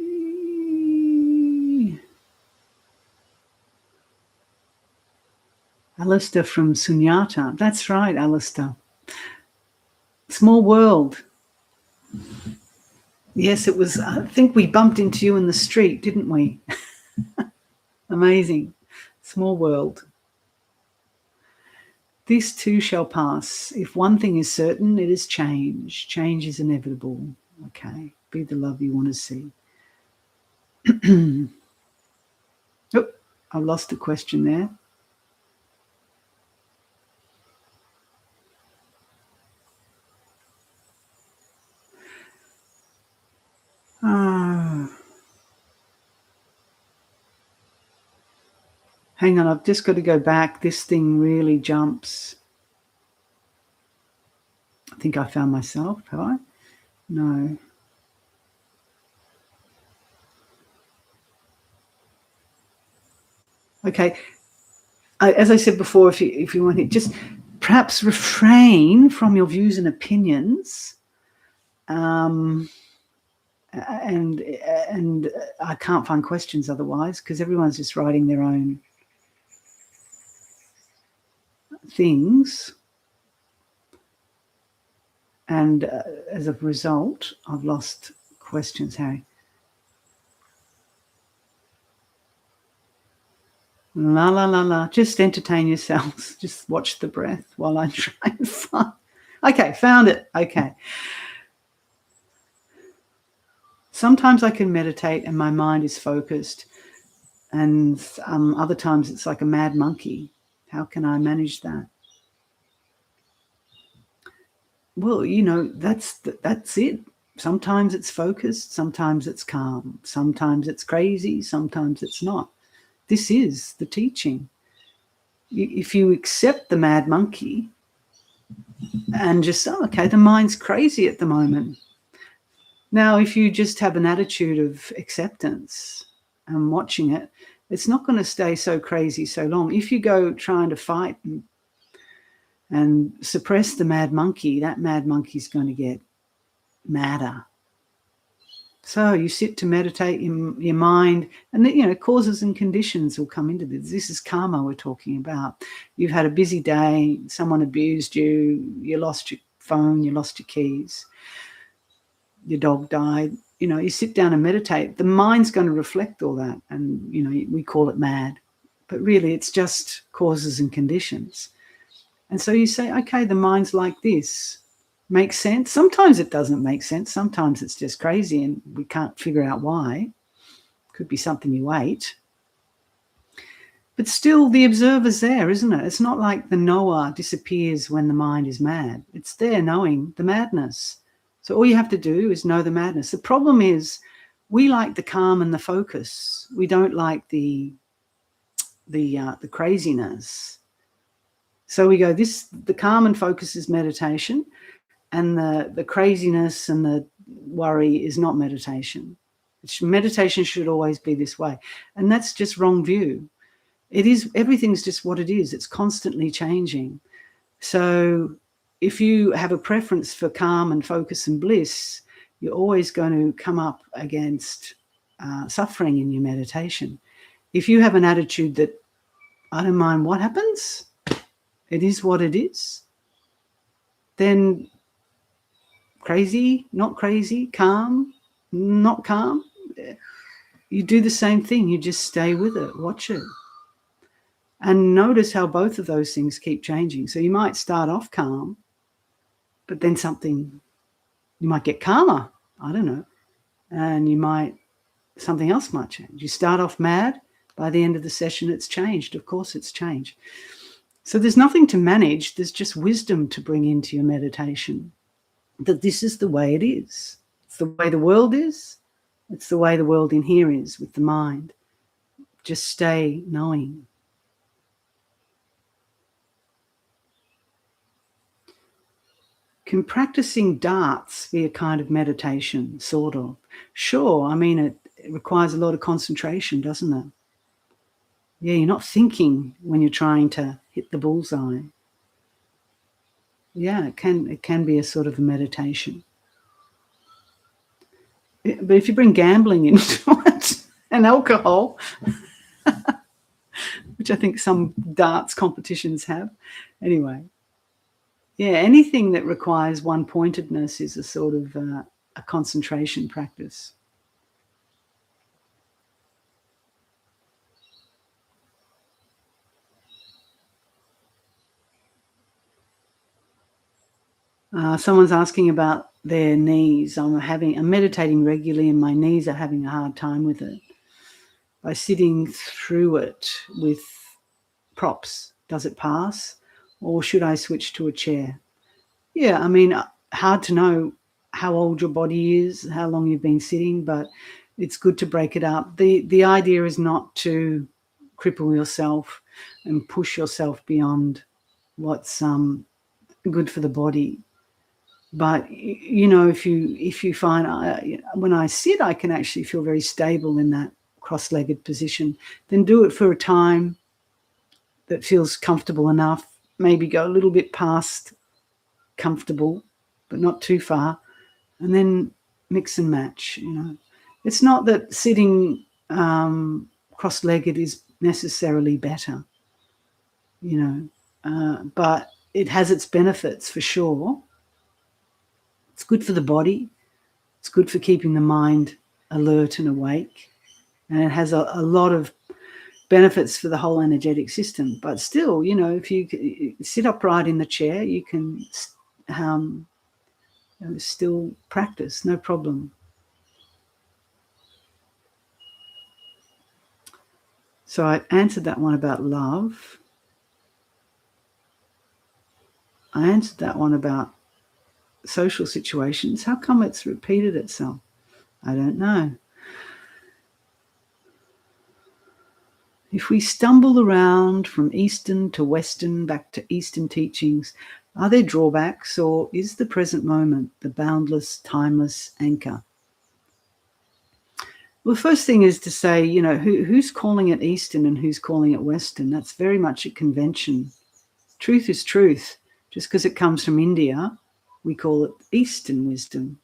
Alistair from Sunyata. That's right, Alistair. Small world. Yes, it was. I think we bumped into you in the street, didn't we? Amazing. Small world. This too shall pass. If one thing is certain, it is change. Change is inevitable. Okay. Be the love you want to see. Oh, I lost a question there. Hang on, I've just got to go back. This thing really jumps. I think I found myself, have I? No. Okay. As I said before, if you want to just perhaps refrain from your views and opinions. And I can't find questions otherwise, because everyone's just writing their own things. And as a result, I've lost questions, Harry. La, la, la, la. Just entertain yourselves. Just watch the breath while I try and find. Okay, found it. Okay. Sometimes I can meditate and my mind is focused, and other times it's like a mad monkey. How can I manage that? Well, you know, that's it. Sometimes it's focused, sometimes it's calm, sometimes it's crazy, sometimes it's not. This is the teaching. If you accept the mad monkey and just say, okay, the mind's crazy at the moment. Now, if you just have an attitude of acceptance and watching it, it's not going to stay so crazy so long. If you go trying to fight and suppress the mad monkey, that mad monkey's going to get madder. So you sit to meditate in your mind, and you know, causes and conditions will come into this. This is karma we're talking about. You've had a busy day, someone abused you, you lost your phone, you lost your keys, your dog died. You know, you sit down and meditate, the mind's going to reflect all that, and you know, we call it mad, but really it's just causes and conditions. And so you say, okay, the mind's like this. Makes sense. Sometimes it doesn't make sense. Sometimes it's just crazy and we can't figure out why. Could be something you ate. But still, the observer's there, isn't it? It's not like the knower disappears when the mind is mad. It's there knowing the madness. So all you have to do is know the madness. The problem is we like the calm and the focus. We don't like the craziness. So we go, the calm and focus is meditation, and the craziness and the worry is not meditation. Meditation should always be this way. And that's just wrong view. It is, everything's just what it is. It's constantly changing. So if you have a preference for calm and focus and bliss, you're always going to come up against suffering in your meditation. If you have an attitude that I don't mind what happens, it is what it is, then crazy, not crazy, calm, not calm, you do the same thing. You just stay with it, watch it. And notice how both of those things keep changing. So you might start off calm, but then you might get calmer, I don't know, and something else might change. You start off mad, by the end of the session it's changed. Of course it's changed. So there's nothing to manage, there's just wisdom to bring into your meditation, that this is the way it is. It's the way the world is. It's the way the world in here is with the mind. Just stay knowing. Can practicing darts be a kind of meditation, sort of? Sure, I mean, it requires a lot of concentration, doesn't it? Yeah, you're not thinking when you're trying to hit the bullseye. Yeah, it can be a sort of a meditation. But if you bring gambling into it and alcohol, which I think some darts competitions have, anyway. Yeah, anything that requires one-pointedness is a sort of a concentration practice. Someone's asking about their knees. I'm meditating regularly and my knees are having a hard time with it. By sitting through it with props, does it pass? Or should I switch to a chair? Yeah, I mean, hard to know how old your body is, how long you've been sitting, but it's good to break it up. The idea is not to cripple yourself and push yourself beyond what's good for the body. But you know, if you find when I sit, I can actually feel very stable in that cross-legged position, then do it for a time that feels comfortable enough. Maybe go a little bit past comfortable, but not too far, and then mix and match. You know, it's not that sitting cross-legged is necessarily better. You know, but it has its benefits for sure. It's good for the body. It's good for keeping the mind alert and awake. And it has a lot of benefits for the whole energetic system. But still, you know, if you sit upright in the chair, you can still practice, no problem. So I answered that one about love. I answered that one about social situations. How come it's repeated itself? I don't know. If we stumble around from Eastern to Western, back to Eastern teachings, are there drawbacks, or is the present moment the boundless, timeless anchor? Well, the first thing is to say, you know, who's calling it Eastern and who's calling it Western? That's very much a convention. Truth is truth. Just because it comes from India, we call it Eastern wisdom.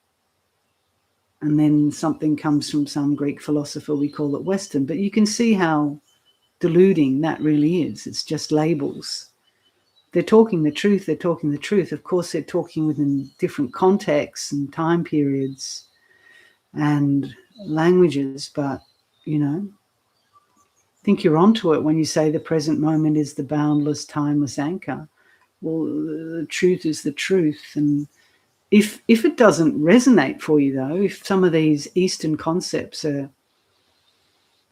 And then something comes from some Greek philosopher, we call it Western. But you can see how deluding that really is. It's just labels. They're talking the truth. They're talking the truth. Of course, they're talking within different contexts and time periods and languages, but, you know, I think you're onto it when you say the present moment is the boundless, timeless anchor. Well, the truth is the truth. And if it doesn't resonate for you, though, if some of these Eastern concepts are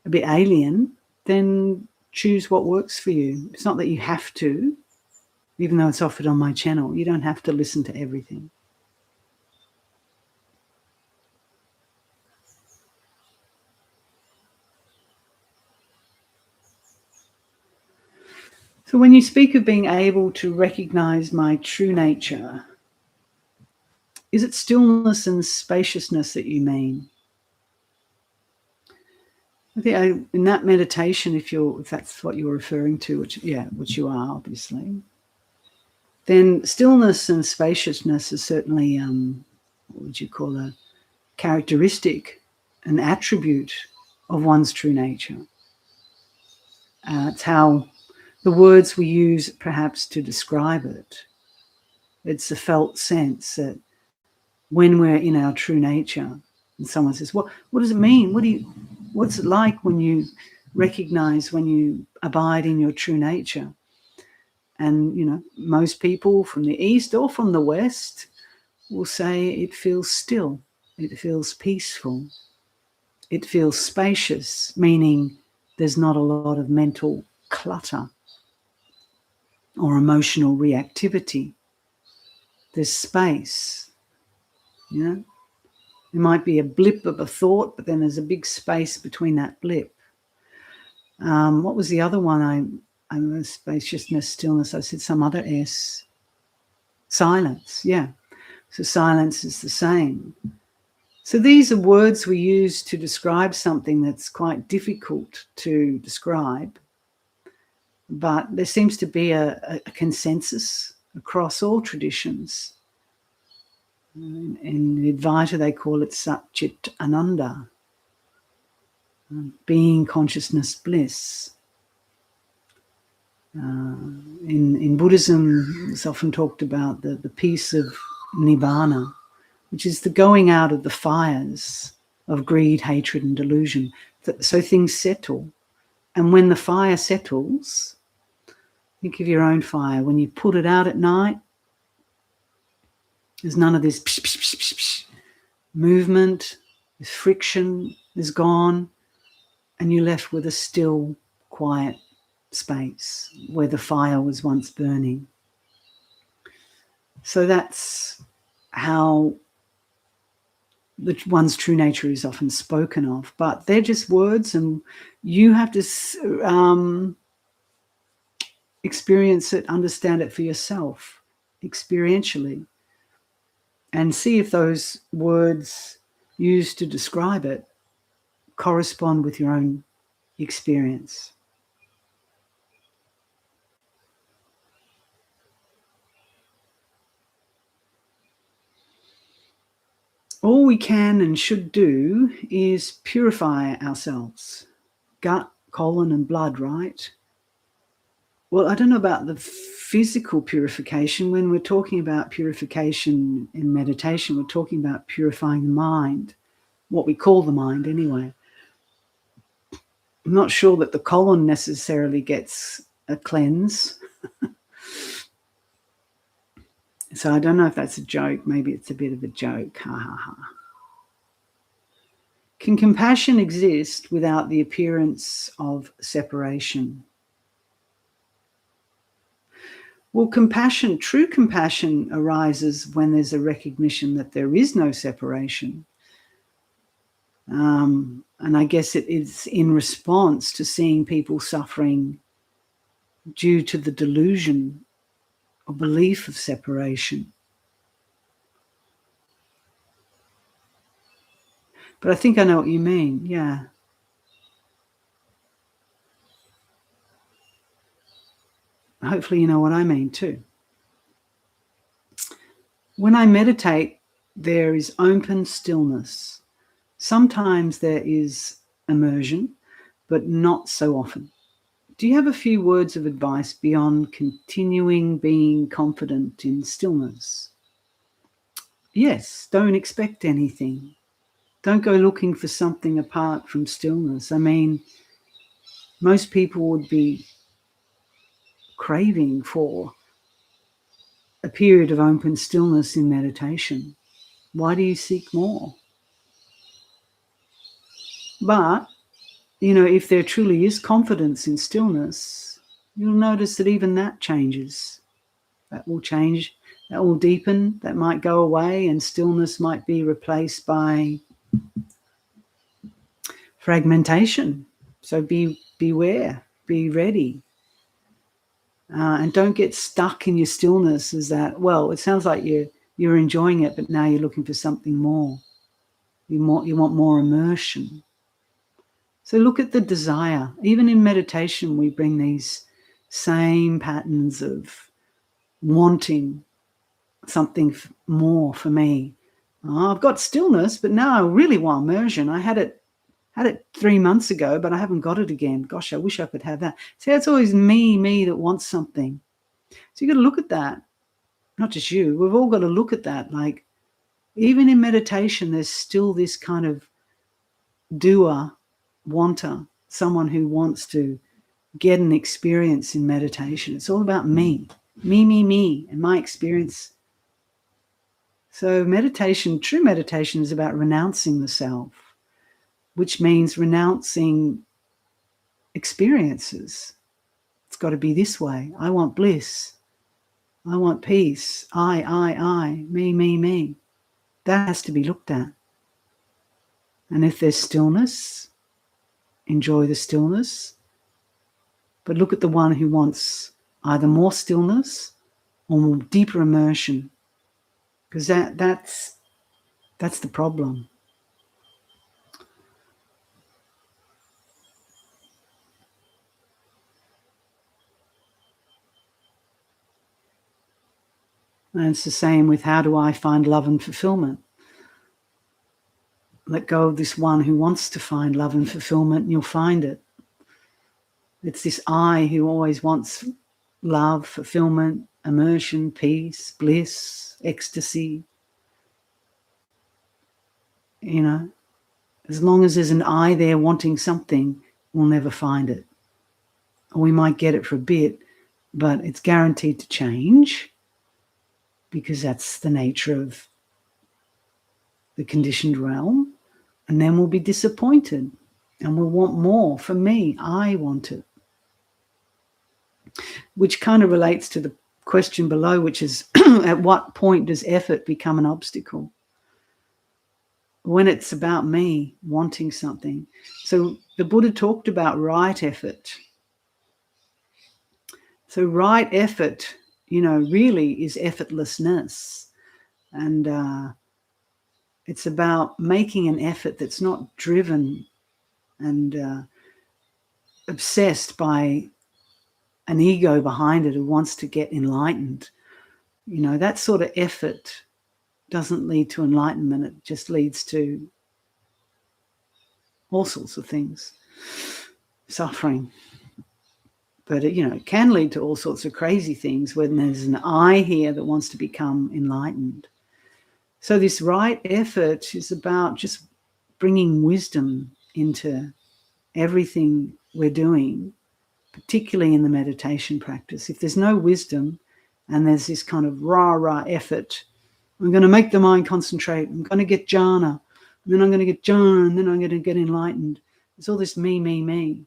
a bit alien, then choose what works for you. It's not that you have to, even though it's offered on my channel. You don't have to listen to everything. So when you speak of being able to recognize my true nature, is it stillness and spaciousness that you mean? I think in that meditation, if that's what you're referring to, which you are obviously, then stillness and spaciousness is certainly what would you call a characteristic, an attribute of one's true nature. It's how the words we use perhaps to describe it. It's a felt sense that when we're in our true nature, and someone says, what does it mean? What's it like when you recognize, when you abide in your true nature? And, most people from the East or from the West will say it feels still, it feels peaceful, it feels spacious, meaning there's not a lot of mental clutter or emotional reactivity. There's space, There might be a blip of a thought, but then there's a big space between that blip. What was the other one? Spaciousness, stillness. I said some other S. Silence, yeah. So silence is the same. So these are words we use to describe something that's quite difficult to describe, but there seems to be a consensus across all traditions. In Advaita, they call it Sat Chit Ananda, being, consciousness, bliss. In Buddhism, it's often talked about the peace of Nibbana, which is the going out of the fires of greed, hatred, and delusion, so things settle. And when the fire settles, think of your own fire. When you put it out at night, there's none of this psh, psh, psh, psh, psh, movement, this friction is gone, and you're left with a still, quiet space where the fire was once burning. So that's how one's true nature is often spoken of, but they're just words, and you have to experience it, understand it for yourself, experientially, and see if those words used to describe it correspond with your own experience. All we can and should do is purify ourselves. Gut, colon, and blood, right? Well, I don't know about the physical purification. When we're talking about purification in meditation, we're talking about purifying the mind, what we call the mind anyway. I'm not sure that the colon necessarily gets a cleanse. So I don't know if that's a joke. Maybe it's a bit of a joke. Ha ha ha. Can compassion exist without the appearance of separation? Well, compassion, true compassion, arises when there's a recognition that there is no separation. And I guess it is in response to seeing people suffering due to the delusion or belief of separation. But I think I know what you mean, yeah. Hopefully you know what I mean too. When I meditate, there is open stillness. Sometimes there is immersion, but not so often. Do you have a few words of advice beyond continuing being confident in stillness? Yes, don't expect anything. Don't go looking for something apart from stillness. I mean, most people would be craving for a period of open stillness in meditation. Why do you seek more? But, if there truly is confidence in stillness, you'll notice that even that changes. That will change, that will deepen, that might go away, and stillness might be replaced by fragmentation. So beware, be ready. And don't get stuck in your stillness as that, well, it sounds like you're enjoying it, but now you're looking for something more. You want more immersion. So look at the desire. Even in meditation, we bring these same patterns of wanting something more for me. Oh, I've got stillness, but now I really want immersion. I had it 3 months ago, but I haven't got it again. Gosh, I wish I could have that. See, it's always me that wants something. So you've got to look at that. Not just you. We've all got to look at that. Like, even in meditation, there's still this kind of doer, wanter, someone who wants to get an experience in meditation. It's all about me, and my experience. So meditation, true meditation, is about renouncing the self, which means renouncing experiences. It's got to be this way. I want bliss. I want peace. I, me. That has to be looked at. And if there's stillness, enjoy the stillness. But look at the one who wants either more stillness or more deeper immersion, because that's the problem. And it's the same with, how do I find love and fulfillment? Let go of this one who wants to find love and fulfillment, and you'll find it. It's this I who always wants love, fulfillment, immersion, peace, bliss, ecstasy. You know, as long as there's an I there wanting something, we'll never find it. Or we might get it for a bit, but it's guaranteed to change, because that's the nature of the conditioned realm. And then we'll be disappointed and we'll want more. For me, I want it. Which kind of relates to the question below, which is at what point does effort become an obstacle? When it's about me wanting something. So the Buddha talked about right effort. So right effort, really is effortlessness. And it's about making an effort that's not driven and obsessed by an ego behind it who wants to get enlightened. That sort of effort doesn't lead to enlightenment. It just leads to all sorts of things, suffering. But it can lead to all sorts of crazy things when there's an I here that wants to become enlightened. So this right effort is about just bringing wisdom into everything we're doing, particularly in the meditation practice. If there's no wisdom and there's this kind of rah effort, I'm going to make the mind concentrate, I'm going to get jhana, and then I'm going to get jhana, and then I'm going to get enlightened. It's all this me.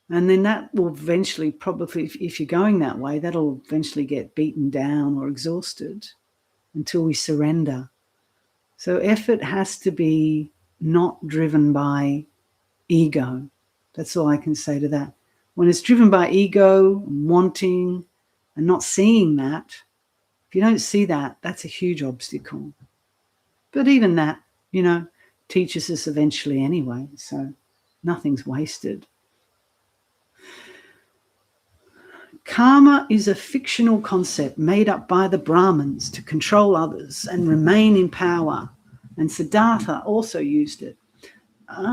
And then that will eventually, probably, if you're going that way, that'll eventually get beaten down or exhausted until we surrender. So effort has to be not driven by ego. That's all I can say to that. When it's driven by ego, and wanting, and not seeing that, if you don't see that, that's a huge obstacle. But even that, teaches us eventually anyway. So nothing's wasted. Karma is a fictional concept made up by the Brahmins to control others and remain in power. And Siddhartha also used it.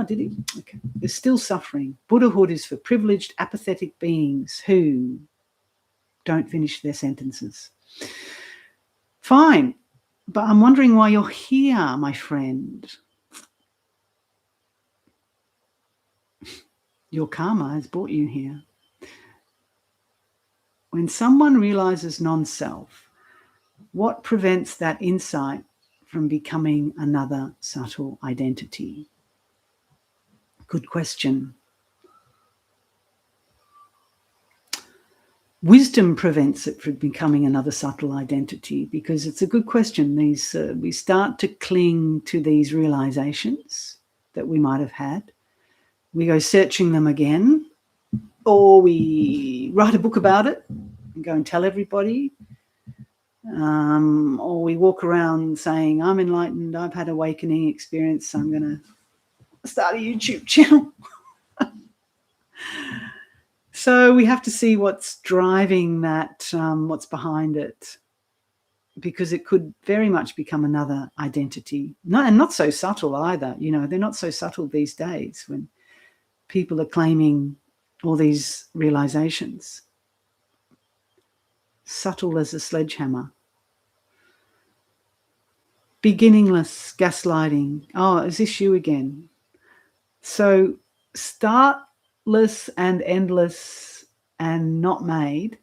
Did he? Okay. There's still suffering. Buddhahood is for privileged, apathetic beings who don't finish their sentences. Fine. But I'm wondering why you're here, my friend. Your karma has brought you here. When someone realizes non-self, what prevents that insight from becoming another subtle identity? Good question. Wisdom prevents it from becoming another subtle identity, because it's a good question. We start to cling to these realizations that we might have had. We go searching them again. or we write a book about it and go and tell everybody, or we walk around saying, I'm enlightened, I've had awakening experience, I'm going to start a YouTube channel. So we have to see what's driving that, what's behind it, because it could very much become another identity. And not so subtle either. You know, they're not so subtle these days when people are claiming all these realizations. Subtle as a sledgehammer. Beginningless gaslighting. Oh, is this you again? So startless and endless and not made.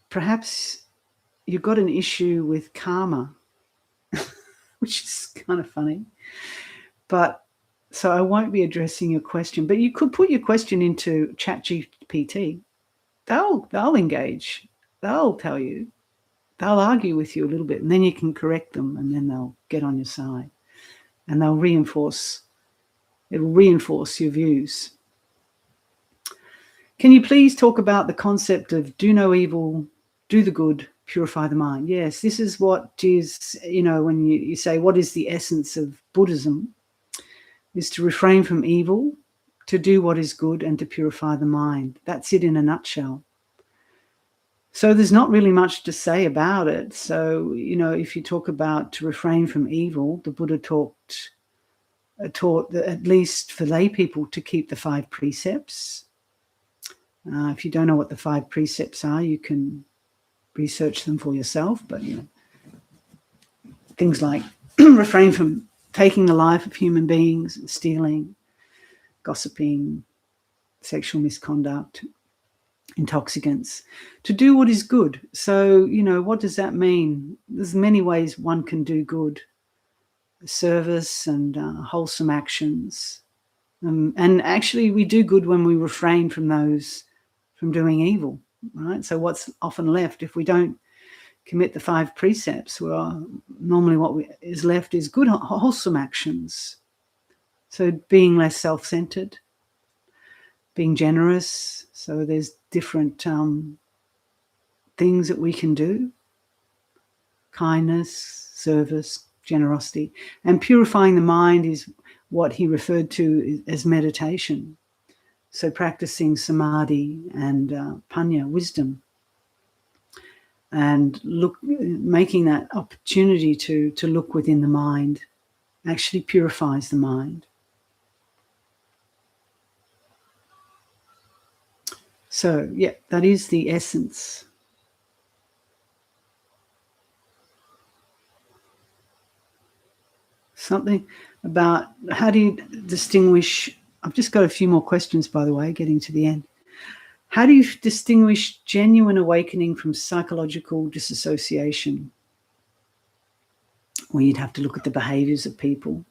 Perhaps you've got an issue with karma, which is kind of funny. But so I won't be addressing your question, but you could put your question into ChatGPT. They'll engage. They'll tell you. They'll argue with you a little bit, and then you can correct them, and then they'll get on your side, and they'll reinforce. It'll reinforce your views. Can you please talk about the concept of do no evil, do the good, purify the mind? Yes, this is what is, you know, when you say what is the essence of Buddhism, is to refrain from evil, to do what is good, and to purify the mind. That's it in a nutshell. So there's not really much to say about it. So, you know, if you talk about to refrain from evil, the Buddha taught that at least for lay people to keep the 5 precepts. If you don't know what the 5 precepts are, you can research them for yourself. But, you know, things like refrain from taking the life of human beings, stealing, gossiping, sexual misconduct, intoxicants, to do what is good. So, you know, what does that mean? There's many ways one can do good. Service and wholesome actions. And actually we do good when we refrain from doing evil, right? So what's often left if we don't commit the 5 precepts? Well, normally what is left is good, wholesome actions. So being less self-centered, being generous. So there's different things that we can do. Kindness, service, generosity. And purifying the mind is what he referred to as meditation. So practicing samadhi and panya, wisdom. And making that opportunity to look within the mind actually purifies the mind. So, yeah, that is the essence. Something about how do you distinguish, I've just got a few more questions, by the way, getting to the end. How do you distinguish genuine awakening from psychological disassociation? Well, you'd have to look at the behaviors of people.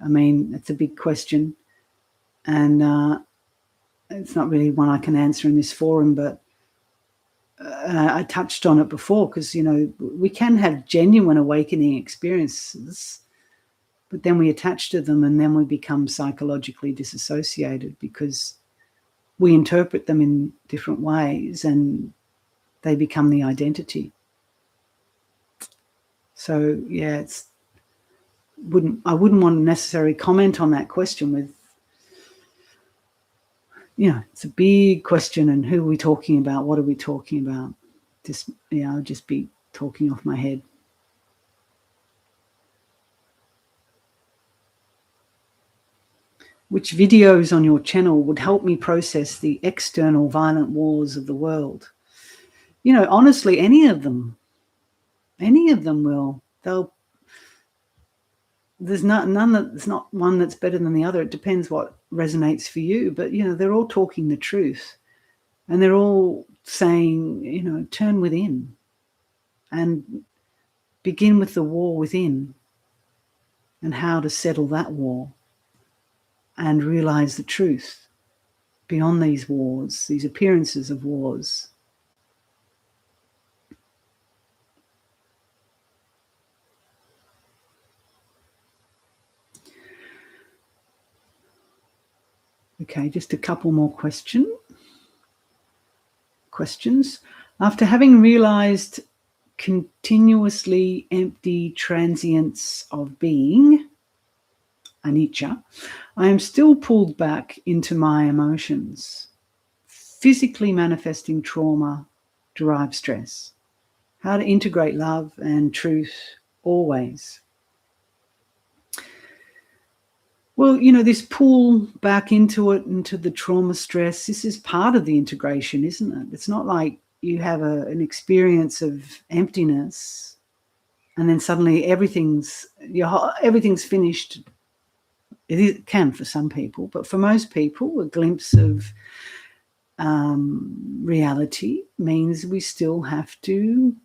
I mean, it's a big question. And it's not really one I can answer in this forum, but I touched on it before because, you know, we can have genuine awakening experiences, but then we attach to them and then we become psychologically disassociated because we interpret them in different ways and they become the identity. So, yeah, I wouldn't want to necessarily comment on that question with, you know, it's a big question and who are we talking about? What are we talking about? Just, you know, I'll just be talking off my head. Which videos on your channel would help me process the external violent wars of the world? You know, honestly, any of them will. There's none that's not one that's better than the other. It depends what resonates for you. But, you know, they're all talking the truth. And they're all saying, you know, turn within and begin with the war within and how to settle that war and realize the truth beyond these wars, these appearances of wars. Okay, just a couple more questions. After having realized continuously empty transience of being, anicca, I am still pulled back into my emotions, physically manifesting trauma, derived stress. How to integrate love and truth always. Well, this pull back into it, into the trauma stress, this is part of the integration, isn't it? It's not like you have an experience of emptiness and then suddenly everything's finished. It can for some people, but for most people, a glimpse of reality means we still have to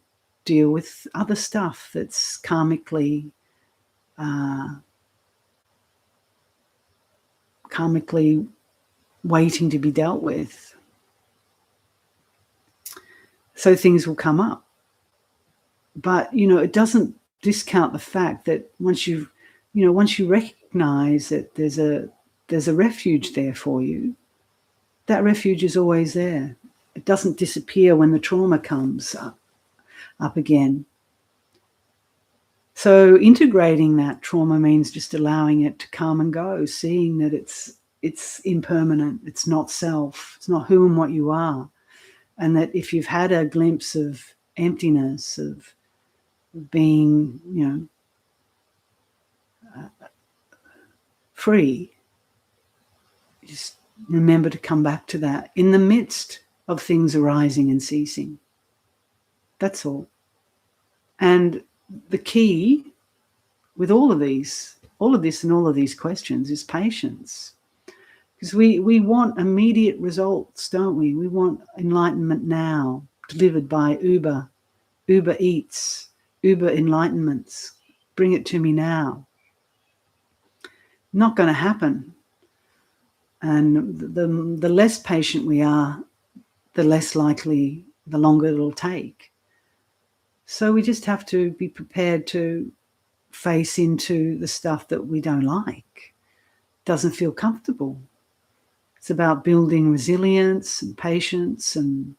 deal with other stuff that's karmically waiting to be dealt with. So things will come up. But, it doesn't discount the fact that once you recognize that there's a refuge there for you, that refuge is always there. It doesn't disappear when the trauma comes up again. So integrating that trauma means just allowing it to come and go, seeing that it's impermanent, it's not self, it's not who and what you are. And that if you've had a glimpse of emptiness, of being, free, just remember to come back to that in the midst of things arising and ceasing. That's all. And the key with all of this and all of these questions is patience. Because we want immediate results, don't we? We want enlightenment now, delivered by Uber Eats, Uber enlightenments. Bring it to me now. Not going to happen. And the less patient we are, the less likely, the longer it'll take. So we just have to be prepared to face into the stuff that we don't like, doesn't feel comfortable. It's about building resilience and patience, and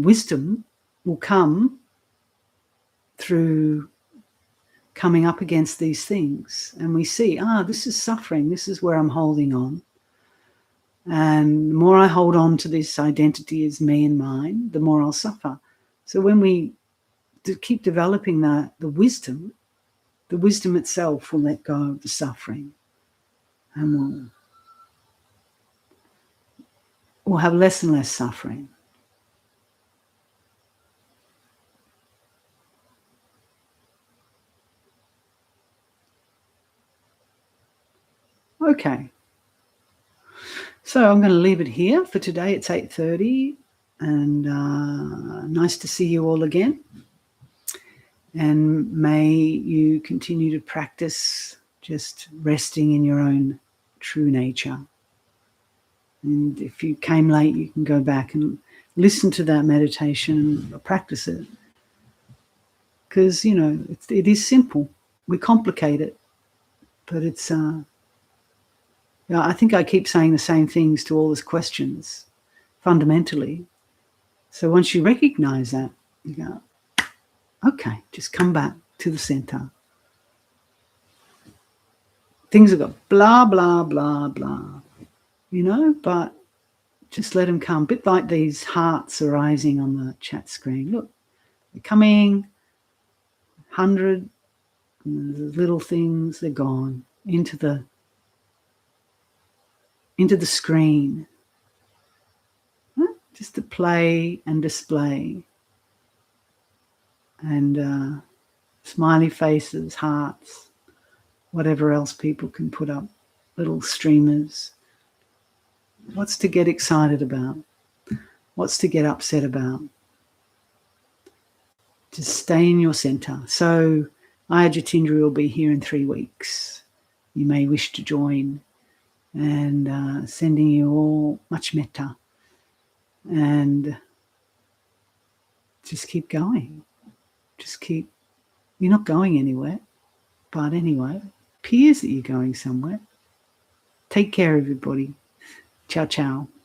wisdom will come through coming up against these things. And we see, this is suffering, this is where I'm holding on. And the more I hold on to this identity as me and mine, the more I'll suffer. So when we keep developing the wisdom itself will let go of the suffering, and we'll have less and less suffering. Okay. So I'm going to leave it here for today. It's 8:30, and nice to see you all again. And may you continue to practice just resting in your own true nature. And if you came late, you can go back and listen to that meditation and practice it. Because, it is simple. We complicate it. But it's, I think I keep saying the same things to all these questions, fundamentally. So once you recognize that, you go, okay, just come back to the center. Things have got blah, blah, blah, blah, but just let them come. A bit like these hearts arising on the chat screen. Look, they're coming, 100, and the little things, they're gone into the screen. Just to play and display. And smiley faces, hearts, whatever else people can put up, little streamers. What's to get excited about? What's to get upset about? Just stay in your center. So Ayajatindra will be here in 3 weeks. You may wish to join, and sending you all much metta. And just keep going. You're not going anywhere, but anyway, it appears that you're going somewhere. Take care, everybody. Ciao, ciao.